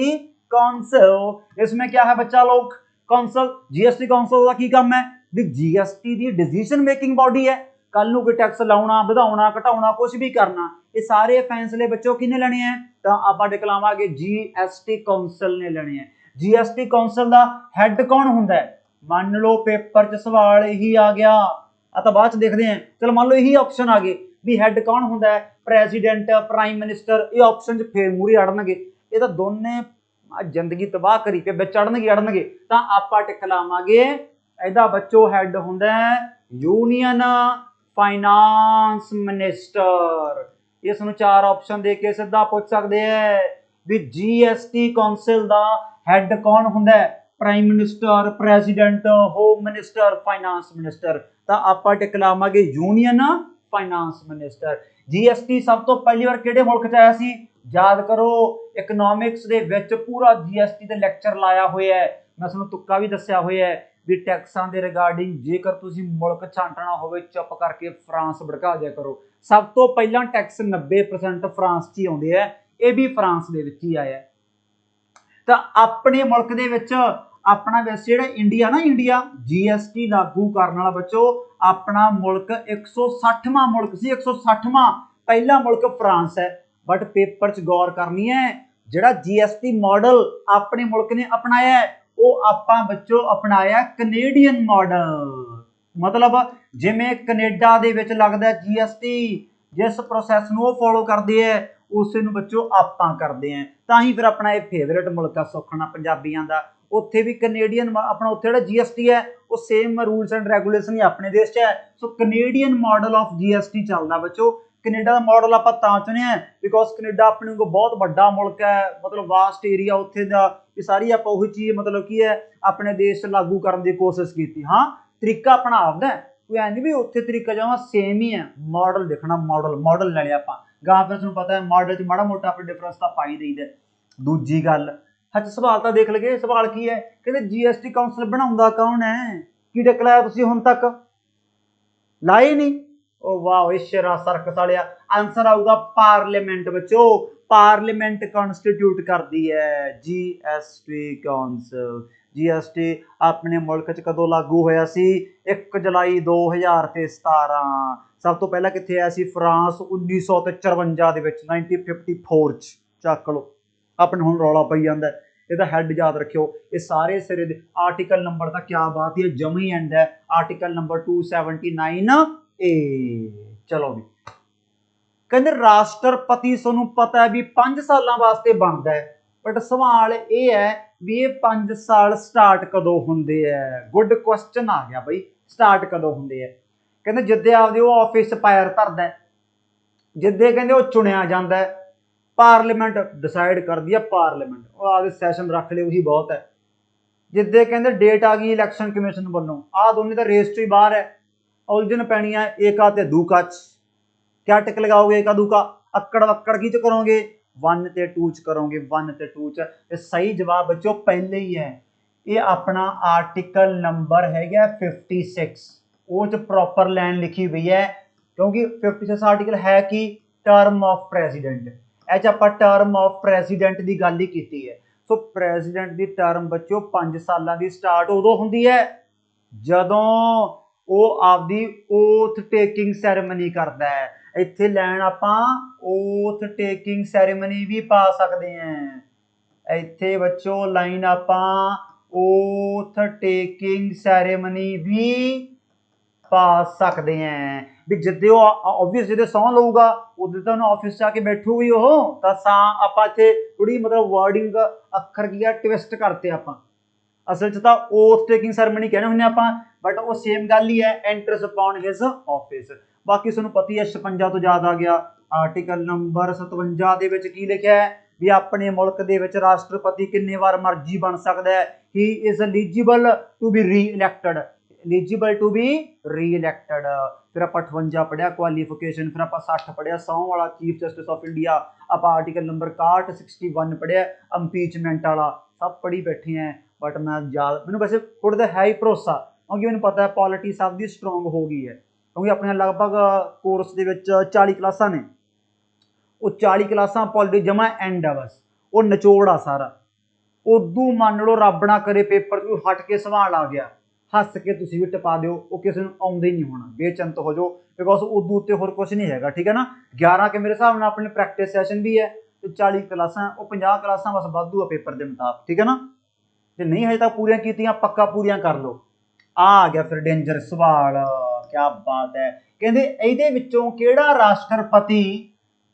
कौंसल। इसमें क्या है बच्चा लोग, कौंसल, GST कौंसल का की काम है भी GST दी डिसीजन मेकिंग बॉडी है। कल नूं कोई टैक्स लाउणा, वधाउणा, घटाउणा, कुछ भी करना, ये सारे फैसले बच्चों किने लेने हैं, तो आपां डिकलावांगे GST कौंसल ने लेने हैं। GST कौंसल दा हैड कौन हुंदा है, मान लो पेपर च सवाल यही आ गया, आ तां बाद च देखदे हैं, चलो मान लो यही ऑप्शन आ गए भी हैड कौन हुंदा है, प्रेसिडेंट, प्राइम मिनिस्टर, ये ऑप्शन च फिर मूहरे अड़नगे। ये तां दोने जिंदगी तबाह करी पे बिच अड़नगे तो आप टिक लावांगे इहदा बच्चों हैड हुंदा है यूनियन फाइनांस मिनिस्टर। इस नूं 4 ऑप्शन दे के सीधा पूछ सकते हैं भी GST कौंसल दा हैड कौन हुंदा है, prime minister, president, home minister, finance minister, तो आप टिक लावांगे यूनियन फाइनांस मिनिस्टर। GST सब तो पहली बार किहड़े मुल्क च आया सी, याद करो इकनॉमिक्स दे विच पूरा GST दे लैक्चर लाया होया है, मैं तुहानूं तुक्का भी दस्सिया होया है भी टैक्सां दे रिगार्डिंग जेकर तुसीं मुल्क छांटना होवे चुप करके फ्रांस भड़का दिया करो। सब तो पहला टैक्स 90% फ्रांस च ही आउंदे है, ये भी फ्रांस दे विच ही आया। तो अपने मुल्क दे विच अपना वैसे जिहड़ा इंडिया ना, इंडिया GST लागू करने वाला बच्चों अपना मुल्क 160वां मुल्क सी, 160वां पहला मुल्क फ्रांस है। बट पेपर च गौर करनी है, जिहड़ा GST मॉडल अपने मुल्क ने अपनाया है वो आपां बच्चों अपनाया कनेडियन मॉडल। मतलब जिवें कनेडा दे विच लगदा GST, जिस प्रोसैस नूं फॉलो करदे है उस नूं बच्चों आपां करदे हैं, तां ही फिर अपना ये फेवरेट मुल्क आ सुखना पंजाबियां दा। उत्थे भी कनेडियन अपना उत्थे जिहड़ा GST है वो सेम रूल्स एंड रेगूलेशन ही अपने देश च है। सो कनेडियन मॉडल ऑफ GST चलदा बच्चों। कनेडा का मॉडल आप चुनिया बिकॉज कनेडा अपने को बहुत बड़ा मुल्क है, मतलब वास्ट एरिया उत्थे दा, ये सारी आप वही चीज़ मतलब की है अपने देश लागू करने की कोशिश की। हाँ तरीका अपना आपदा है, कोई ऐ नहीं भी उत्थे तरीका जमा सेम ही है, मॉडल देखना, मॉडल ले लिया आप गां, फिर तुहानूं पता है मॉडल च माड़ा मोटा अपने डिफरेंस तो पा ही देईदा। दूजी गल अच्छा सवाल तो देख लगे, सवाल की है कहते GST कौंसल बनाउंदा कौन है, की डिकलाया तुसीं हुण तक लाए नहीं। ओ वाह Ishra circus Walia, answer आऊगा parliament बच्चों, पार्लीमेंट कॉन्स्टिट्यूट करती है GST कौंसल। GST अपने मुल्क च कदों लागू होया सी 1 जुलाई 2017। सब तो पहला कित्थे आया सी, फ्रांस 1953 दे विच 1954 च। चक लो अपने हुण रौला पई जांदा है, ਇਹਦਾ ਹੈਡ याद रखियो, ये सारे सिरे दे आर्टिकल नंबर का क्या बात है जमी एंड है, आर्टिकल नंबर 279A। चलो भी कहते राष्ट्रपति सोनू पता है भी 5 साल वास्ते बनता है, बट सवाल ये है भी ये 5 साल स्टार्ट कदों हुंदे है। गुड क्वेश्चन आ गया बई, स्टार्ट कदों हुंदे है। कहते जिद्दे आपदे ऑफिस पैर धरदा है, जिद्दे कहते वो चुनिया जाता है, पार्लीमेंट डिसाइड कर दिया, पार्लीमेंट आगे सैशन रख ले वही बहुत है। जिद्दे कहते डेट आ गई इलैक्शन कमीशन वालों, आ दोनों तो रेस तो ही बाहर है, उलझन पैनी है एका ते दूका च। क्या टिक लगाओगे एका दूका, अक्कड़ वक्कड़ की च करोगे, 1 ते 2 च करोगे, 1 ते 2 च। सही जवाब बच्चों पहले ही है, ये अपना आर्टिकल नंबर है 56, वो च प्रॉपर लाइन लिखी हुई है, क्योंकि 56 आर्टिकल है कि टर्म ऑफ प्रेसिडेंट, ऐ आप टर्म ऑफ प्रेसिडेंट की गल ही की है। सो प्रेसिडेंट की टर्म बच्चों 5 साल की स्टार्ट उदों होंदी है जदों वो आपदी ओथ टेकिंग सैरेमनी करता है। इत्थे लैन आपां ओथ टेकिंग सैरेमनी भी पा सकते हैं, ਇੱਥੇ ਬੱਚੋ ਲਾਈਨ ਆਪਾਂ ਓਥ ਟੇਕਿੰਗ ਸੈਰੇਮਨੀ ਵੀ ਪਾ ਸਕਦੇ ਹਾਂ ਵੀ ਜਿੱਦੇ ਉਹ ਆਬਵੀਅਸ ਜਿਹਦੇ ਸਹੁੰ ਲਊਗਾ ਉਹਦੇ ਤਾਂ ਉਹਨੂੰ ਆਫਿਸ 'ਚ ਆ ਕੇ ਬੈਠੂਗੀ ਉਹ ਤਾਂ ਆਪਾਂ ਇੱਥੇ ਥੋੜੀ ਮਤਲਬ ਵਰਡਿੰਗ ਅੱਖਰ ਕੀ ਆ ਟਵਿਸਟ ਕਰਤੇ ਆਪਾਂ ਅਸਲ 'ਚ ਤਾਂ ਓਥ ਟੇਕਿੰਗ ਸੈਰੇਮਨੀ ਕਹਿੰਦੇ ਹੁੰਦੇ ਆਪਾਂ ਬਟ ਉਹ ਸੇਮ ਗੱਲ ਹੀ ਹੈ ਐਂਟਰਸ ਅਪॉन ਹਿਸ ਆਫਿਸ। ਬਾਕੀ ਤੁਹਾਨੂੰ ਪਤਾ ਹੀ ਹੈ 56 ਤੋਂ ਯਾਦ ਆ ਗਿਆ ਆਰਟੀਕਲ ਨੰਬਰ 57 ਦੇ ਵਿੱਚ ਕੀ ਲਿਖਿਆ ਹੈ ਵੀ ਆਪਣੇ ਮੁਲਕ ਦੇ ਵਿੱਚ ਰਾਸ਼ਟਰਪਤੀ ਕਿੰਨੇ ਵਾਰ ਮਰਜ਼ੀ ਬਣ ਸਕਦਾ ਹੈ he is eligible to be re-elected eligible to be re-elected. फिर आप 58 पढ़िया क्वालिफिकेशन, फिर आप 60 पढ़िया सौं वाला चीफ जस्टिस ऑफ इंडिया, आप आर्टिकल नंबर 61 61 पढ़िया इंपीचमेंट वाला सब पढ़ी बैठे हैं बट मैं याद मैंने वैसे थोड़ा तो है ही भरोसा क्योंकि मैंने पता है पॉलिटी सब की स्ट्रोंग हो गई है क्योंकि अपने लगभग कोर्स के 40 क्लासा ने वो 40 क्लासा पॉलिटी जमा एंड है बस वो निचोड़ आ सारा उदू मान लो रब ना करे पेपर कोई हट के सवाल आ गया हस के तुम भी टपा दो वो किसी को आउंदा ही नहीं होना बेचंत हो जाओ बिकॉज उदू उत्ते होर कुछ नहीं है ठीक है ना। 11 के मेरे हिसाब से अपने प्रैक्टिस सैशन भी है तो 40 क्लासा वो 50 क्लासा बस वाधू है पेपर के मुताबिक ठीक है ना। जो नहीं हजे तक पूरियां कीतियां पक्का पूरियां कर लो। आ गया फिर डेंजर सवाल क्या बात है कहते ਇਹਦੇ ਵਿੱਚੋਂ ਕਿਹੜਾ ਰਾਸ਼ਟਰਪਤੀ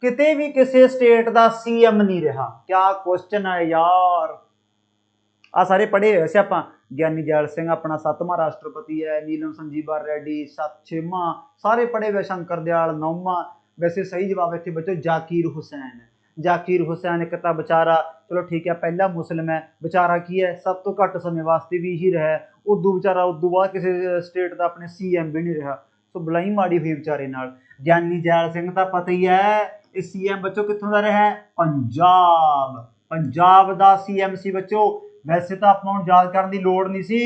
किते भी किसी स्टेट का सीएम नहीं रहा। क्या क्वेश्चन है यार आ सारे पढ़े हुए वैसे आप ਗਿਆਨੀ ਜੈਲ ਸਿੰਘ अपना 7वां राष्ट्रपति है नीलम संजीवा रेड्डी 6वां सारे पढ़े हुए शंकर दयाल 9वां। वैसे सही जवाब इतने बच्चों जाकिर हुसैन है। जाकिर हुसैन एक तो बेचारा चलो ठीक है पहला मुस्लिम है बेचारा की है सब तो घट समय वास्ते भी ही रहा उदू बेचारा उदू बाद किसी स्टेट का अपने सीएम भी नहीं रहा सो बलाई माड़ी हुई बेचारे नाल। ਗਿਆਨੀ जैल सिंह का पता ही है इस सीएम बच्चों कितों का रहा पंजाब पंजाब का सीएम सी बच्चों। वैसे तो ਆਪਾਂ ਨੂੰ याद करने की लोड़ नहीं सी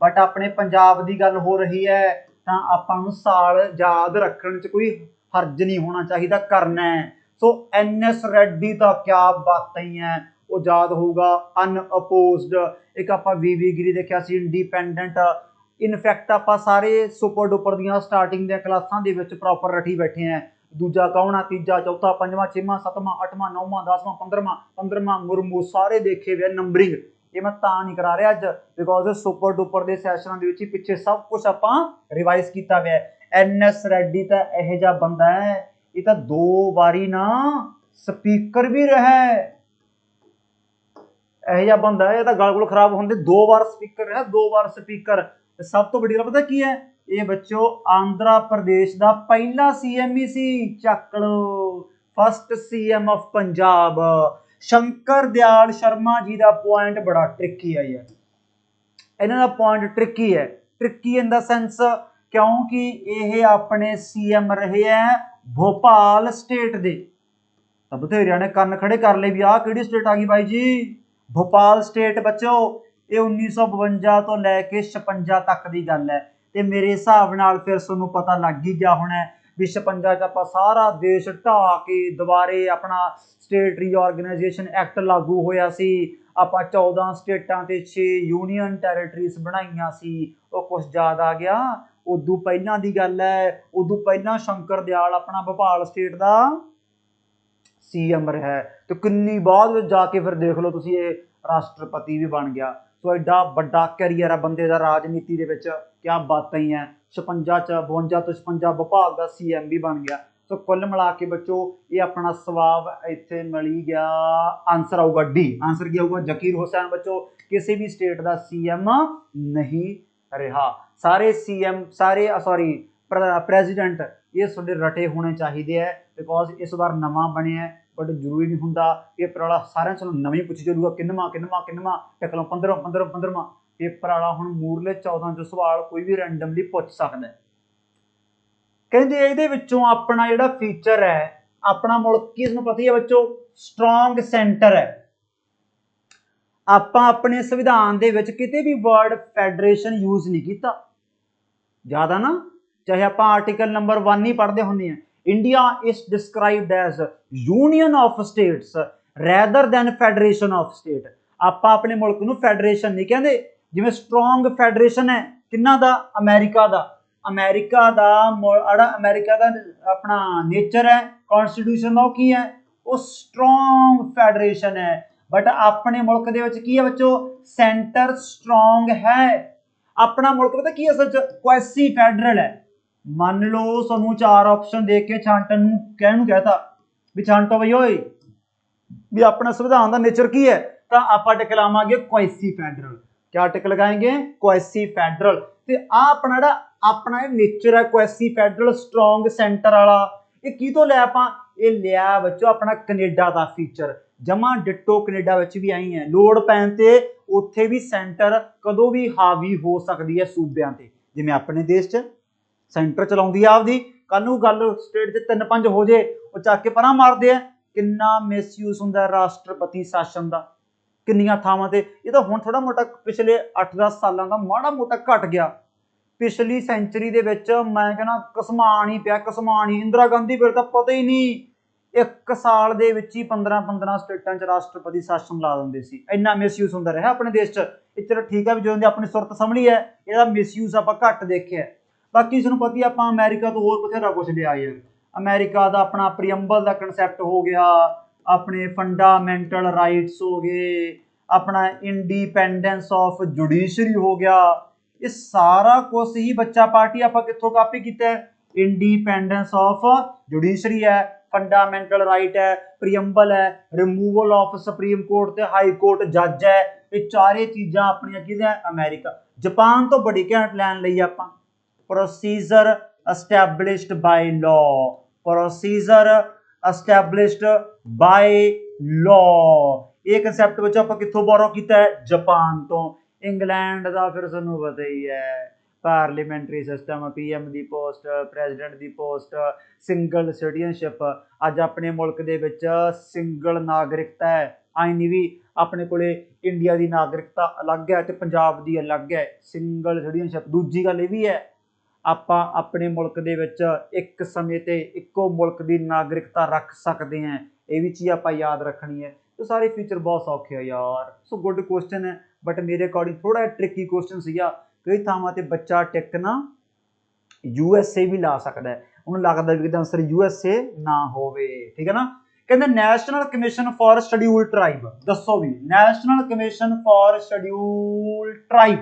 बट अपने पंजाब की गल हो रही है तो ਆਪਾਂ ਨੂੰ साल याद रखने च कोई हर्ज नहीं होना चाहिए करना है। सो NS रेड्डी तो क्या बात ही है वो याद होगा अनअपोज्ड। एक आप VV गिरी देखा सी इंडिपेंडेंट इनफैक्ट आप सारे सुपर डुपर दियां स्टार्टिंग दी क्लासां दे विच प्रॉपर रटी बैठे हैं। दूजा कौन आ तीजा चौथा पंजवां छेवां सतवां अठवां नौवां 10वां 15वां मुरमू सारे देखे हुए नंबरिंग ये मैं ता नहीं करा रहा अज बिकॉज सुपर डुपर के सैशनों के पिछे सब कुछ आप रिवाइज किया हुआ है। NS रेड्डी तो यह जा बंदा है ये तो 2 बारी ना स्पीकर भी रहा है। यह जा बंदा है ये तो गल गुल खराब होंगे 2 बार स्पीकर रहा 2 बार स्पीकर। सब तो बड़ी गल पता की है ये बच्चों आंध्र प्रदेश का पहला सीएम ही सी चक लो first CM of Punjab. Shankar Dayal Sharma ji का पॉइंट बड़ा ट्रिकी है यार इन्हों का पॉइंट ट्रिकी है ट्रिकी इन द सेंस क्योंकि ये अपने सीएम रहे हैं भोपाल स्टेट के। तो बथेरिया ने कन्न खड़े कर ले भी आ कि स्टेट आ गई भाई जी भोपाल स्टेट बच्चों ये 1952 तो लैके 56 तक की गल है तो मेरे हिसाब नाल फिर तुहानूं पता लग ही गया होना भी 56 च आपां सारा देश ढा के दुबारे अपना स्टेट रीऑर्गेनाइजेशन एक्ट लागू होया सी आपां 14 स्टेटां ते 6 यूनियन टैरेटरीज बनाईयां सी वो कुछ याद आ गया। उदू पहलां दी गल है उदू पहलां शंकर दयाल अपना भोपाल स्टेट का सीएम रहा तो किन्नी बाद जाके फिर देख लो तुसीं ये राष्ट्रपति भी बन गया। सो एडा बड़ा कैरियर है बंदे का राजनीति के क्या बात ही है 56 52 तो 56 विभाग का सीएम भी बन गया। तो कुल मिला के बच्चों ये अपना सवाब इतने मिली गया आंसर आऊगा डी। आंसर क्या होगा जकीर हुसैन बच्चों किसी भी स्टेट का सीएम नहीं रहा। सारे सीएम सारे सॉरी प्रेजिडेंट ये थोड़े रटे होने चाहिए है बिकॉज इस बार नवा बने है बट जरूरी नहीं होंगे पेपर वाला सारे चलो नवी पूछी चलूगा किन्नवा किन्नवा किन्नवा टकलों 15 पेपर वाला हुण मूरले 14 चो सवाल कोई भी रैंडमली पूछ सकता है। कहते ये अपना जिहड़ा फीचर है अपना मुल्क की इसनूं पता ही है बच्चों स्ट्रोंग सेंटर है। आपां अपने संविधान दे विच किते भी वर्ड फैडरेशन यूज नहीं किया ज़्यादा ना चाहे आप आर्टिकल नंबर 1 ही पढ़ते होंगे India is described as union of states rather than federation of state. आप अपने मुल्क नूं फेडरेशन नहीं कहते जिवें स्ट्रोंग फेडरेशन है किन्ना दा अमेरिका दा अमेरिका दा अपना नेचर है कॉन्स्टिट्यूशन की है वो स्ट्रोंग फेडरेशन है। बट अपने मुल्क दे विच की है बच्चों, सेंटर स्ट्रोंग है। अपना मुल्क पता की असल च क्वेसी फैडरल है। मान लो सानू 4 ऑप्शन दे के छांटन कहन कहता भी छांटो बई ओए भी अपना संविधान का नेचर की है, तो आप टिक लावांगे क्वेसी फैडरल। क्या टिक लगाएंगे, क्वेसी फैडरल। ते अपना अपना नेचर है क्वेसी फैडरल स्ट्रोंग सेंटर वाला, ये की तो लिया आपां, ये लिया बच्चों अपना कनेडा का फीचर, जमा डिटो कनेडा विच भी आई है। लोड़ पैन ते उत्थे भी सेंटर कदों भी हावी हो सकती है सूबियां ते, जिवें अपने देश च सेंटर चलाउंदी है आपदी, कल नूं गल स्टेट दे 3-5 हो जे वो चक के परां मारदे आ। किन्ना मिसयूज हुंदा राष्ट्रपति शासन का, किन्नियां थावां ते। ये तो हुण थोड़ा मोटा पिछले 8-10 सालों का माड़ा मोटा घट गया। पिछली सेंचुरी दे विच मैं कहना घसमान ही पिया, घसमान ही। इंदिरा गांधी वेले तां पता ही नहीं, एक साल दे विच ही 15-15 स्टेटां च राष्ट्रपति शासन ला दिंदे सी। इन्ना मिसयूज हुंदा रहा अपने देश च। चलो ठीक है, जो अपनी सुरत संभली है, इहदा मिसयूज आपां घट देखिआ। बाकी इस पता ही आप अमेरिका तो होर बथेरा कुछ लिया यार। अमेरिका का अपना प्रीअंबल का कंसैप्ट हो गया, अपने फंडामेंटल राइट्स हो गए, अपना इंडिपेंडेंस ऑफ जुडिशरी हो गया। ये सारा कुछ ही बच्चा पार्टी आप कितों कापी किया है, इंडिपेंडेंस ऑफ जुडिशरी है, फंडामेंटल राइट है, प्रीअंबल है, रिमूवल ऑफ सुप्रीम कोर्ट ते हाई कोर्ट जज है। ये चारे चीज़ां अपनियां किहदे अमेरिका। जापान तो बड़ी घैंट लैन लई आपां, procedure established by law, procedure established by law। ये कंसैप्ट बच्चों आप कित्थों बोरो कीता है, जापान तो। इंग्लैंड का फिर सानू पता ही है, पार्लीमेंटरी सिस्टम, पीएम दी पोस्ट, प्रेजिडेंट दी पोस्ट, सिंगल सिटीजनशिप। अज अपने मुल्क दे विच सिंगल नागरिकता है, आई नहीं भी अपने कोले इंडिया की नागरिकता अलग है तो पंजाब की अलग है, सिंगल सिटीजनशिप। दूजी गल ये भी है, ਆਪਾਂ अपने मुल्क दे विच एक समय ते इक्को मुल्क की नागरिकता रख सकते हैं, ये भी चीज़ आप याद रखनी है। तो सारे फीचर बहुत सौखे है यार। सो गुड क्वेश्चन है, बट मेरे अकॉर्डिंग थोड़ा ट्रिकी क्वेश्चन सीगा। कई थावां ते बच्चा टिक ना USA भी ला सकता है, उन्हें लगता भी कि आंसर USA ना होवे, ठीक है ना। कहते national commission for schedule tribe, दसो भी national commission for schedule tribe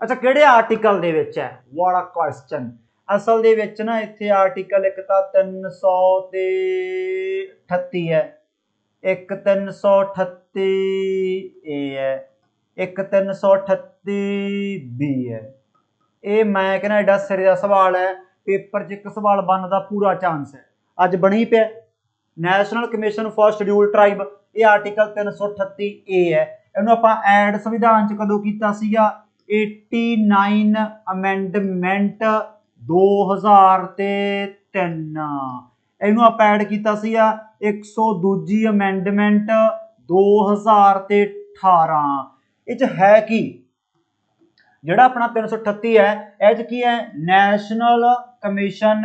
अच्छा किहड़े आर्टिकल दे विच है, व्हाट अ क्वेश्चन। असल दे विच ना इत्थे आर्टिकल एक तां 338 है, एक 338 ए है, एक 338 बी है। ये मैं कहना एडा सिरे का सवाल है, पेपर च एक सवाल बनने का पूरा चांस है। अज बनी पे national commission for schedule tribe, ये आर्टिकल 338 ए है। इहनूं आपां ऐड संविधान च कदों कीता सीगा, 89 अमेंडमेंट 2003। इहनूं आपां ऐड कीता सीगा 102 अमेंडमेंट 2018। इह है कि जिहड़ा अपना 338 है, इह की है national commission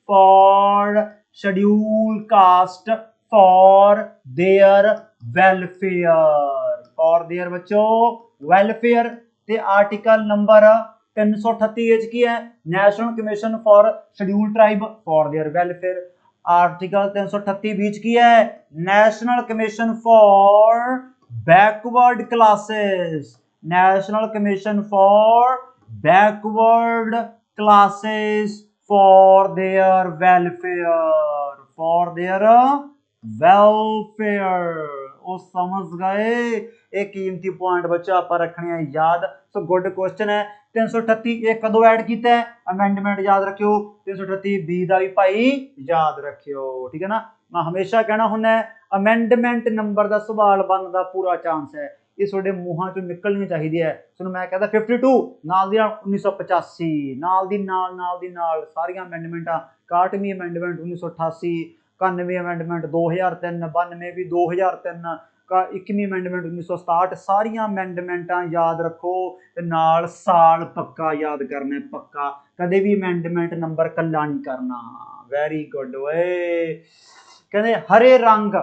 for schedule caste for their welfare, for their बच्चों वेलफेयर। ते आर्टिकल नंबर 338 की है national commission for schedule tribe for their welfare. Article 338 बीच की है national commission for backward classes, national commission for backward classes for their welfare, for their welfare. वो समझ गए, एक कीमती पॉइंट बच्चा आप रखने हैं याद। सो गुड क्वेश्चन है। 338 एक कदों ऐड किया है, अमेंडमेंट याद रखियो, 338 बी का भी भाई याद रखियो, ठीक है ना। मैं हमेशा कहना हुन्ना अमेंडमेंट नंबर का सवाल बनने का पूरा चांस है, ये थोड़े मूहां चों निकलनी चाहिए है। सुनो मैं कहता 52 नाल दी 1985 नाल दी नाल सारियां अमेंडमेंटा, 61वीं अमेंडमेंट 1988, 91 अमेंडमेंट 2003, 92 भी 2003 का, 21वीं अमेंडमेंट 1967। सारियां अमेंडमेंटा याद रखो, नाल साल पक्का याद करना है, पक्का कदे भी अमेंडमेंट नंबर कला नहीं करना। Very good way. कहते हरे रंग,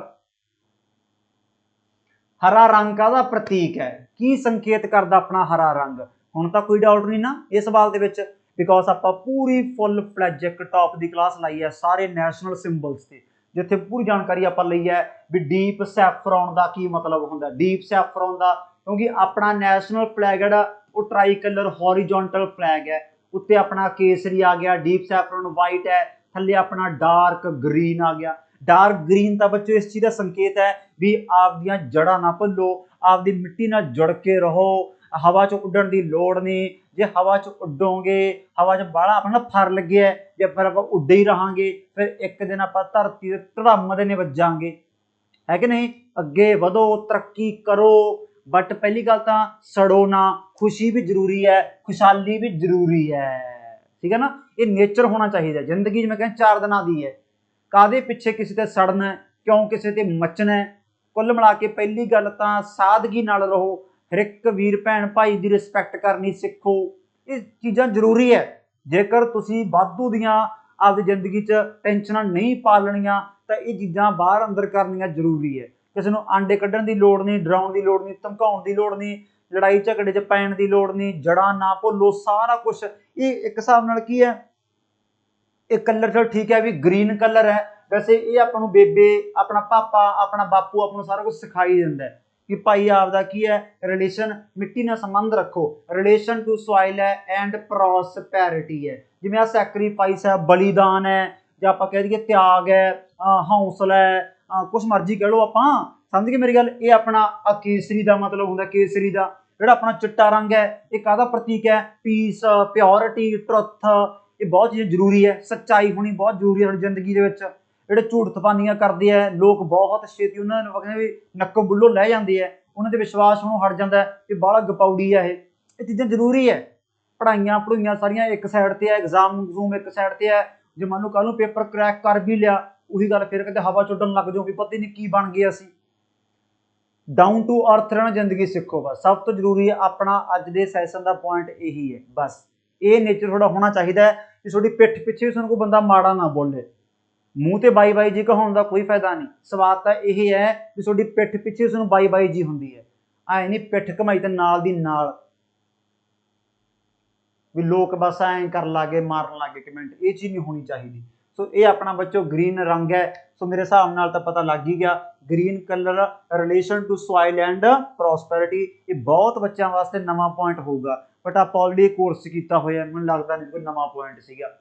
हरा रंग का प्रतीक है, की संकेत करता अपना हरा रंग। हुण तां कोई डाउट नहीं ना इस सवाल दे विच, बिकॉज आपां पूरी फुल फ्लैज एक टॉप की क्लास लाई है सारे नैशनल सिंबल्स से। ਜਿੱਥੇ ਪੂਰੀ ਜਾਣਕਾਰੀ ਆਪਾਂ ਲਈ ਹੈ ਵੀ ਡੀਪ ਸੈਫਰੋਨ ਦਾ ਕੀ ਮਤਲਬ ਹੁੰਦਾ। ਡੀਪ ਸੈਫਰੋਨ ਦਾ ਕਿਉਂਕਿ ਆਪਣਾ ਨੈਸ਼ਨਲ ਫਲੈਗ ਜਿਹੜਾ ਉਹ ਟਰਾਈ ਕਲਰ ਹੌਰੀਜੋਨਟਲ ਫਲੈਗ ਹੈ, ਉੱਤੇ ਆਪਣਾ ਕੇਸਰੀ ਆ ਗਿਆ, ਡੀਪ ਸੈਫਰੋਨ ਵਾਈਟ ਹੈ, ਥੱਲੇ ਆਪਣਾ ਡਾਰਕ ਗ੍ਰੀਨ ਆ ਗਿਆ। ਡਾਰਕ ਗ੍ਰੀਨ ਤਾਂ ਬੱਚੋ ਇਸ ਚੀਜ਼ ਦਾ ਸੰਕੇਤ ਹੈ ਵੀ ਆਪਦੀਆਂ ਜੜ੍ਹਾਂ ਨਾ ਭੁੱਲੋ, ਆਪਦੀ ਮਿੱਟੀ ਨਾਲ ਜੁੜ ਕੇ ਰਹੋ, ਹਵਾ 'ਚ ਉੱਡਣ ਦੀ ਲੋੜ ਨਹੀਂ। ਜੇ ਹਵਾ 'ਚ ਉੱਡੋਗੇ, ਹਵਾ 'ਚ ਬਾਹਲਾ ਆਪਣਾ ਫਰ ਲੱਗਿਆ, ਜੇ ਫਿਰ ਆਪਾਂ ਉੱਡੇ ਹੀ ਰਹਾਂਗੇ ਫਿਰ ਇੱਕ ਦਿਨ ਆਪਾਂ ਧਰਤੀ ਦੇ ਧੜਮ ਦੇ ਨੇ ਵੱਜਾਂਗੇ, ਹੈ ਕਿ ਨਹੀਂ। ਅੱਗੇ ਵਧੋ, ਤਰੱਕੀ ਕਰੋ, ਬਟ ਪਹਿਲੀ ਗੱਲ ਤਾਂ ਸੜੋ ਨਾ। ਖੁਸ਼ੀ ਵੀ ਜ਼ਰੂਰੀ ਹੈ, ਖੁਸ਼ਹਾਲੀ ਵੀ ਜ਼ਰੂਰੀ ਹੈ, ਠੀਕ ਹੈ ਨਾ। ਇਹ ਨੇਚਰ ਹੋਣਾ ਚਾਹੀਦਾ। ਜ਼ਿੰਦਗੀ ਜਿਵੇਂ ਕਹਿੰਦੇ 4 ਦਿਨਾਂ ਦੀ ਹੈ, ਕਾਹਦੇ ਪਿੱਛੇ ਕਿਸੇ ਤੇ ਸੜਨਾ, ਕਿਉਂ ਕਿਸੇ ਤੇ ਮੱਚਣਾ। ਕੁੱਲ ਮਿਲਾ ਕੇ ਪਹਿਲੀ ਗੱਲ ਤਾਂ ਸਾਦਗੀ ਨਾਲ ਰਹੋ, ਹਰ ਇੱਕ ਵੀਰ ਭੈਣ ਭਾਈ ਦੀ ਰਿਸਪੈਕਟ ਕਰਨੀ ਸਿੱਖੋ। ਇਹ ਚੀਜ਼ਾਂ ਜ਼ਰੂਰੀ ਹੈ। ਜੇਕਰ ਤੁਸੀਂ ਵਾਧੂ ਦੀਆਂ ਆਪਦੀ ਜ਼ਿੰਦਗੀ 'ਚ ਟੈਨਸ਼ਨਾਂ ਨਹੀਂ ਪਾਲਣੀਆਂ ਤਾਂ ਇਹ ਚੀਜ਼ਾਂ ਬਾਹਰ ਅੰਦਰ ਕਰਨੀਆਂ ਜ਼ਰੂਰੀ ਹੈ। ਕਿਸੇ ਨੂੰ ਆਂਡੇ ਕੱਢਣ ਦੀ ਲੋੜ ਨਹੀਂ, ਡਰਾਉਣ ਦੀ ਲੋੜ ਨਹੀਂ, ਧਮਕਾਉਣ ਦੀ ਲੋੜ ਨਹੀਂ, ਲੜਾਈ ਝਗੜੇ 'ਚ ਪੈਣ ਦੀ ਲੋੜ ਨਹੀਂ। ਜੜ੍ਹਾਂ ਨਾ ਭੁੱਲੋ, ਸਾਰਾ ਕੁਛ ਇਹ ਇੱਕ ਹਿਸਾਬ ਨਾਲ ਕੀ ਹੈ, ਇਹ ਕਲਰ ਚਲ ਠੀਕ ਹੈ ਵੀ ਗ੍ਰੀਨ ਕਲਰ ਹੈ, ਵੈਸੇ ਇਹ ਆਪਾਂ ਨੂੰ ਬੇਬੇ, ਆਪਣਾ ਪਾਪਾ, ਆਪਣਾ ਬਾਪੂ ਆਪਾਂ ਨੂੰ ਸਾਰਾ ਕੁਝ ਸਿਖਾਈ ਦਿੰਦਾ ਕਿ ਭਾਈ ਆਪਦਾ ਕੀ ਹੈ ਰਿਲੇਸ਼ਨ, ਮਿੱਟੀ ਨਾਲ ਸੰਬੰਧ ਰੱਖੋ। ਰਿਲੇਸ਼ਨ ਟੂ ਸੋਇਲ ਹੈ ਐਂਡ ਪ੍ਰੋਸਪੈਰਿਟੀ ਹੈ। ਜਿਵੇਂ ਆ ਸੈਕਰੀਫਾਈਸ ਹੈ, ਬਲੀਦਾਨ ਹੈ, ਜਾਂ ਆਪਾਂ ਕਹਿ ਦਈਏ ਤਿਆਗ ਹੈ, ਹੌਸਲਾ ਹੈ, ਕੁਛ ਮਰਜ਼ੀ ਕਹਿ ਲਓ ਆਪਾਂ, ਸਮਝ ਗਏ ਮੇਰੀ ਗੱਲ। ਇਹ ਆਪਣਾ ਕੇਸਰੀ ਦਾ ਮਤਲਬ ਹੁੰਦਾ, ਕੇਸਰੀ ਦਾ ਜਿਹੜਾ ਆਪਣਾ ਚਿੱਟਾ ਰੰਗ ਹੈ ਇਹ ਕਾਹਦਾ ਪ੍ਰਤੀਕ ਹੈ, ਪੀਸ, ਪਿਓਰਿਟੀ, ਟਰੁੱਥ। ਇਹ ਬਹੁਤ ਚੀਜ਼ਾਂ ਜ਼ਰੂਰੀ ਹੈ। ਸੱਚਾਈ ਹੋਣੀ ਬਹੁਤ ਜ਼ਰੂਰੀ ਹੈ ਸਾਡੀ ਜ਼ਿੰਦਗੀ ਦੇ ਵਿੱਚ। ਜਿਹੜੇ ਝੂਠ ਤਪਾਨੀਆਂ ਕਰਦੇ ਆ ਲੋਕ ਬਹੁਤ ਛੇਤੀ ਉਹਨਾਂ ਨੂੰ ਕਹਿੰਦੇ ਵੀ ਨੱਕੋ ਬੁੱਲੋ ਲੈ ਜਾਂਦੇ ਆ, ਉਹਨਾਂ ਦੇ ਵਿਸ਼ਵਾਸ ਨੂੰ ਹਟ ਜਾਂਦਾ ਕਿ ਬਾਹਲਾ ਗਪਾਉੜੀ ਆ। ਇਹ ਚੀਜ਼ਾਂ ਜ਼ਰੂਰੀ ਹੈ। ਪੜ੍ਹਾਈਆਂ ਪੜੂਈਆਂ ਸਾਰੀਆਂ ਇੱਕ ਸਾਈਡ ਤੇ ਹੈ, ਐਗਜ਼ਾਮ ਇੱਕ ਸਾਈਡ ਤੇ ਹੈ। ਜੇ ਮੰਨ ਲਓ ਕੱਲ੍ਹ ਨੂੰ ਪੇਪਰ ਕਰੈਕ ਕਰ ਵੀ ਲਿਆ, ਉਹੀ ਗੱਲ ਫਿਰ ਕਹਿੰਦੇ ਹਵਾ 'ਚ ਉੱਡਣ ਲੱਗ ਜਾਓ ਵੀ ਪਤਾ ਨਹੀਂ ਕੀ ਬਣ ਗਏ ਅਸੀਂ। ਡਾਊਨ ਟੂ ਅਰਥ ਰਹਿਣਾ ਜ਼ਿੰਦਗੀ ਸਿੱਖੋ ਬਸ। ਸਭ ਤੋਂ ਜ਼ਰੂਰੀ ਹੈ ਆਪਣਾ ਅੱਜ ਦੇ ਸੈਸ਼ਨ ਦਾ ਪੁਆਇੰਟ ਇਹੀ ਹੈ ਬਸ। ਇਹ ਨੇਚਰ ਤੁਹਾਡਾ ਹੋਣਾ ਚਾਹੀਦਾ ਹੈ ਕਿ ਤੁਹਾਡੀ ਪਿੱਠ ਪਿੱਛੇ ਵੀ ਤੁਹਾਨੂੰ ਕੋਈ ਬੰਦਾ ਮਾੜਾ ਨਾ ਬੋਲੇ। ਮੂੰਹ ਤੇ ਬਾਈ ਬਾਈ ਜੀ ਕਹਾਉਣ ਦਾ ਕੋਈ ਫਾਇਦਾ ਨਹੀਂ। ਸਵਾਦ ਤਾਂ ਇਹ ਹੈ ਕਿ ਤੁਹਾਡੀ ਪਿੱਠ ਪਿੱਛੇ ਉਸਨੂੰ ਬਾਈ ਬਾਈ ਜੀ ਹੁੰਦੀ ਹੈ। ਐ ਨਹੀਂ ਪਿੱਠ ਕਮਾਈ ਤੇ ਨਾਲ ਦੀ ਨਾਲ ਵੀ ਲੋਕ ਬਸ ਐਂ ਕਰਨ ਲੱਗੇ, ਮਾਰਨ ਲੱਗੇ ਕਮੈਂਟ। ਇਹ ਚੀਜ਼ ਨਹੀਂ ਹੋਣੀ ਚਾਹੀਦੀ। ਸੋ ਇਹ ਆਪਣਾ ਬੱਚੋ ਗ੍ਰੀਨ ਰੰਗ ਹੈ। ਸੋ ਮੇਰੇ ਹਿਸਾਬ ਨਾਲ ਤਾਂ ਪਤਾ ਲੱਗ ਹੀ ਗਿਆ, green colour relation to soil and prosperity. ਇਹ ਬਹੁਤ ਬੱਚਿਆਂ ਵਾਸਤੇ ਨਵਾਂ ਪੁਆਇੰਟ ਹੋਊਗਾ, ਬਟ ਆਪਾਂ ਆਲਰੇਡੀ ਕੋਰਸ ਕੀਤਾ ਹੋਇਆ, ਮੈਨੂੰ ਲੱਗਦਾ ਨਹੀਂ ਕੋਈ ਨਵਾਂ ਪੁਆਇੰਟ ਸੀਗਾ।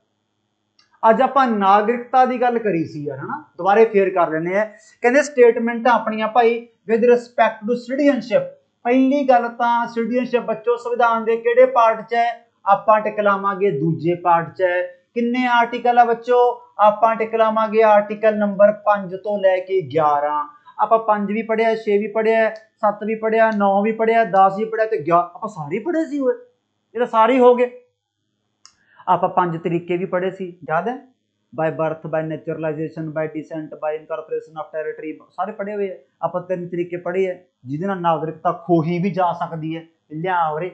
ਅੱਜ ਆਪਾਂ ਨਾਗਰਿਕਤਾ ਦੀ ਗੱਲ ਕਰੀ ਸੀ ਯਾਰ, ਹਨਾ। ਦੁਬਾਰੇ ਫੇਰ ਕਰ ਲੈਂਦੇ ਆ। ਕਹਿੰਦੇ ਸਟੇਟਮੈਂਟਾਂ ਆਪਣੀਆਂ ਭਾਈ ਵਿਦ ਰਿਸਪੈਕਟ ਟੂ ਸਿਟੀਜ਼ਨਸ਼ਿਪ। ਪਹਿਲੀ ਗੱਲ ਤਾਂ ਸਿਟੀਜ਼ਨਸ਼ਿਪ ਬੱਚੋ ਸੰਵਿਧਾਨ ਦੇ ਕਿਹੜੇ ਪਾਰਟ 'ਚ ਹੈ, ਆਪਾਂ ਟਿਕ ਲਾਵਾਂਗੇ ਦੂਜੇ ਪਾਰਟ 'ਚ ਹੈ। ਕਿੰਨੇ ਆਰਟੀਕਲ ਆ ਬੱਚੋ, ਆਪਾਂ ਟਿਕ ਲਾਵਾਂਗੇ ਆਰਟੀਕਲ ਨੰਬਰ 5 ਤੋਂ ਲੈ ਕੇ 11। ਆਪਾਂ 5 ਵੀ ਪੜ੍ਹਿਆ, 6 ਵੀ ਪੜ੍ਹਿਆ, 7 ਵੀ ਪੜ੍ਹਿਆ, 9 ਵੀ ਪੜ੍ਹਿਆ, 10 ਵੀ ਪੜ੍ਹਿਆ ਤੇ 11 ਆਪਾਂ ਸਾਰੇ ਪੜ੍ਹੇ ਸੀ। ਉਹ ਇਹ ਤਾਂ ਸਾਰੇ ਹੋ ਗਏ। ਆਪਾਂ 5 ਤਰੀਕੇ ਵੀ ਪੜ੍ਹੇ ਸੀ, ਯਾਦ ਹੈ, by birth, by naturalisation, by descent, by incorporation of territory, ਸਾਰੇ ਪੜ੍ਹੇ ਹੋਏ ਆ। ਆਪਾਂ 3 ਤਰੀਕੇ ਪੜ੍ਹੇ ਹੈ ਜਿਹਦੇ ਨਾਲ ਨਾਗਰਿਕਤਾ ਖੋਹੀ ਵੀ ਜਾ ਸਕਦੀ ਹੈ। ਲਿਆ ਉਰੇ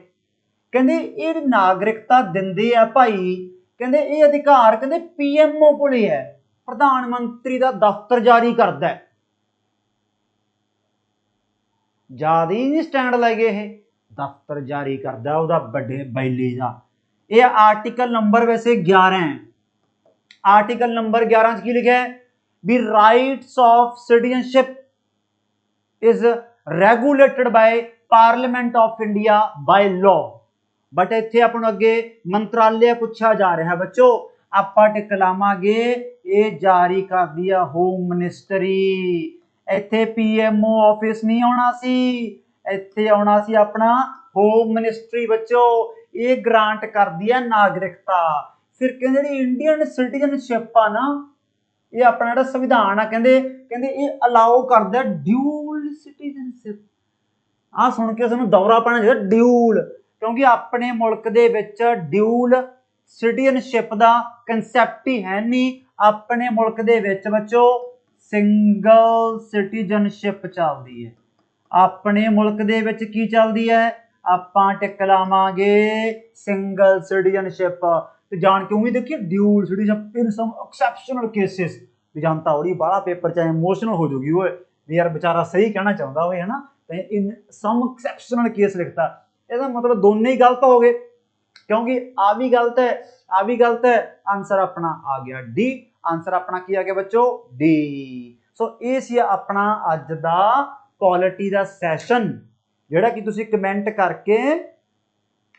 ਕਹਿੰਦੇ ਇਹ ਨਾਗਰਿਕਤਾ ਦਿੰਦੇ ਆ ਭਾਈ, ਕਹਿੰਦੇ ਇਹ ਅਧਿਕਾਰ ਕਹਿੰਦੇ ਪੀਐਮਓ ਕੋਲੇ ਹੈ, ਪ੍ਰਧਾਨ ਮੰਤਰੀ ਦਾ ਦਫ਼ਤਰ ਜਾਰੀ ਕਰਦਾ ਹੈ। ਜ਼ਿਆਦਾ ਹੀ ਨਹੀਂ ਸਟੈਂਡ ਲੈ ਗਏ, ਇਹ ਦਫ਼ਤਰ ਜਾਰੀ ਕਰਦਾ ਉਹਦਾ ਵੱਡੇ ਬੈਲੀ ਦਾ। ਇਹ ਆਰਟੀਕਲ ਨੰਬਰ ਵੈਸੇ 11 ਹੈ। ਆਰਟੀਕਲ ਨੰਬਰ 11 'ਚ ਕੀ ਲਿਖਿਆ ਹੈ ਵੀ rights of citizenship is regulated by parliament of India by law. But ਇੱਥੇ ਆਪਾਂ ਨੂੰ ਅੱਗੇ ਮੰਤਰਾਲੇ ਪੁੱਛਿਆ ਜਾ ਰਿਹਾ ਬੱਚੋ। ਆਪਾਂ ਟਿਕ ਲਾਵਾਂਗੇ ਇਹ ਜਾਰੀ ਕਰਦੀ ਆ ਹੋਮ ਮਿਨਿਸਟਰੀ। ਇੱਥੇ ਪੀਐਮਓ ਆਫਿਸ ਨਹੀਂ ਆਉਣਾ ਸੀ, ਇੱਥੇ ਆਉਣਾ ਸੀ ਆਪਣਾ ਹੋਮ ਮਿਨਿਸਟਰੀ ਬੱਚੋ। ਇਹ ਗ੍ਰਾਂਟ ਕਰਦੀ ਆ ਨਾਗਰਿਕਤਾ। ਫਿਰ ਕਹਿੰਦੇ ਜਿਹੜੀ ਇੰਡੀਅਨ ਸਿਟੀਜ਼ਨਸ਼ਿਪ ਆ ਨਾ, ਇਹ ਆਪਣਾ ਜਿਹੜਾ ਸੰਵਿਧਾਨ ਆ ਕਹਿੰਦੇ ਇਹ ਅਲਾਓ ਕਰਦਾ ਡਿਊਲ ਸਿਟੀਜ਼ਨਸ਼ਿਪ। ਆਹ ਸੁਣ ਕੇ ਸਾਨੂੰ ਦੌਰਾ ਪੈਣਾ ਚਾਹੀਦਾ, ਡਿਊਲ, ਕਿਉਂਕਿ ਆਪਣੇ ਮੁਲਕ ਦੇ ਵਿੱਚ ਡਿਊਲ ਸਿਟੀਜ਼ਨਸ਼ਿਪ ਦਾ ਕਨਸੈਪਟ ਹੀ ਹੈ ਨਹੀਂ। ਆਪਣੇ ਮੁਲਕ ਦੇ ਵਿੱਚ ਬੱਚੋ ਸਿੰਗਲ ਸਿਟੀਜ਼ਨਸ਼ਿਪ ਚੱਲਦੀ ਹੈ। ਆਪਣੇ ਮੁਲਕ ਦੇ ਵਿੱਚ ਕੀ ਚੱਲਦੀ ਹੈ, ਆਪਾਂ ਟਿਕ ਲਾਵਾਂਗੇ ਸਿੰਗਲ ਸਿਟੀਜ਼ਨਸ਼ਿਪ। ਤੇ ਜਾਣ ਕੇ ਉਮੀਦ ਦੇਖੀਏ ਡਿਊਲ ਸਿਟੀਜ਼ਨਸ਼ਿਪ ਇਨ ਸਮ ਐਕਸੈਪਸ਼ਨਲ ਕੇਸਿਸ। ਵੀ ਜਨਤਾ ਉਹਦੀ ਬਾਹਲਾ ਪੇਪਰ ਚਾਹੇ ਇਮੋਸ਼ਨਲ ਹੋ ਜੂਗੀ ਓਏ ਵੀ ਯਾਰ ਵਿਚਾਰਾ ਸਹੀ ਕਹਿਣਾ ਚਾਹੁੰਦਾ ਹੋਏ, ਹਨਾ। ਤੇ ਇਨ ਸਮ ਐਕਸੈਪਸ਼ਨਲ ਕੇਸ ਲਿਖਤਾ, ਇਹਦਾ ਮਤਲਬ ਦੋਨੇ ਹੀ ਗਲਤ ਹੋ ਗਏ, ਕਿਉਂਕਿ ਆ ਵੀ ਗਲਤ ਹੈ, ਆ ਵੀ ਗਲਤ ਹੈ। ਆਂਸਰ ਆਪਣਾ ਆ ਗਿਆ ਡੀ। आंसर अपना की आ गया बच्चों डी। सो ये सी अपना अज दा पॉलिटी दा सैशन जिहड़ा कि तुसीं कमेंट करके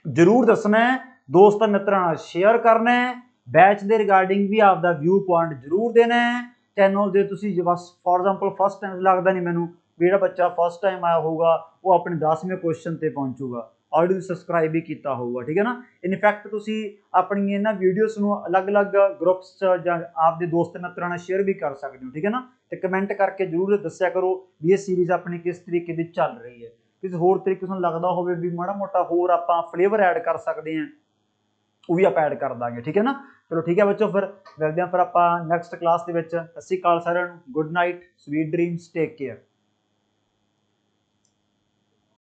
जरूर दसना है, दोस्त मित्रों नाल शेयर करना है, बैच के रिगार्डिंग भी आपका व्यू पॉइंट जरूर देना है। चैनल दे तुसीं बस फॉर एग्जाम्पल फर्स्ट टाइम लगता नहीं मैनू भी जिहड़ा बच्चा फर्स्ट टाइम आया होगा वो अपने 10वें क्वेश्चन ते पहुंचूगा, ऑलरेडी सबसक्राइब भी किया होगा, ठीक है ना। इनफैक्ट तुसीं अपनी इन्हां वीडियोस नूं अलग अलग ग्रुप्स च जां आपदे दोस्त मित्रों नाल शेयर भी कर सकते हो, ठीक है ना। तो कमेंट करके जरूर दस्या करो भी ये सीरीज़ अपनी किस तरीके की चल रही है, किसी होर तरीके तुहानूं लगदा होवे भी माड़ा मोटा होर आपां फ्लेवर ऐड कर सकते हैं वो भी आप ऐड कर देंगे, ठीक है ना। चलो ठीक है बच्चों, फिर मिलते हैं फिर आप नैक्सट क्लास के। सत श्री अकाल सारिआं नूं, good night, sweet dreams, take care.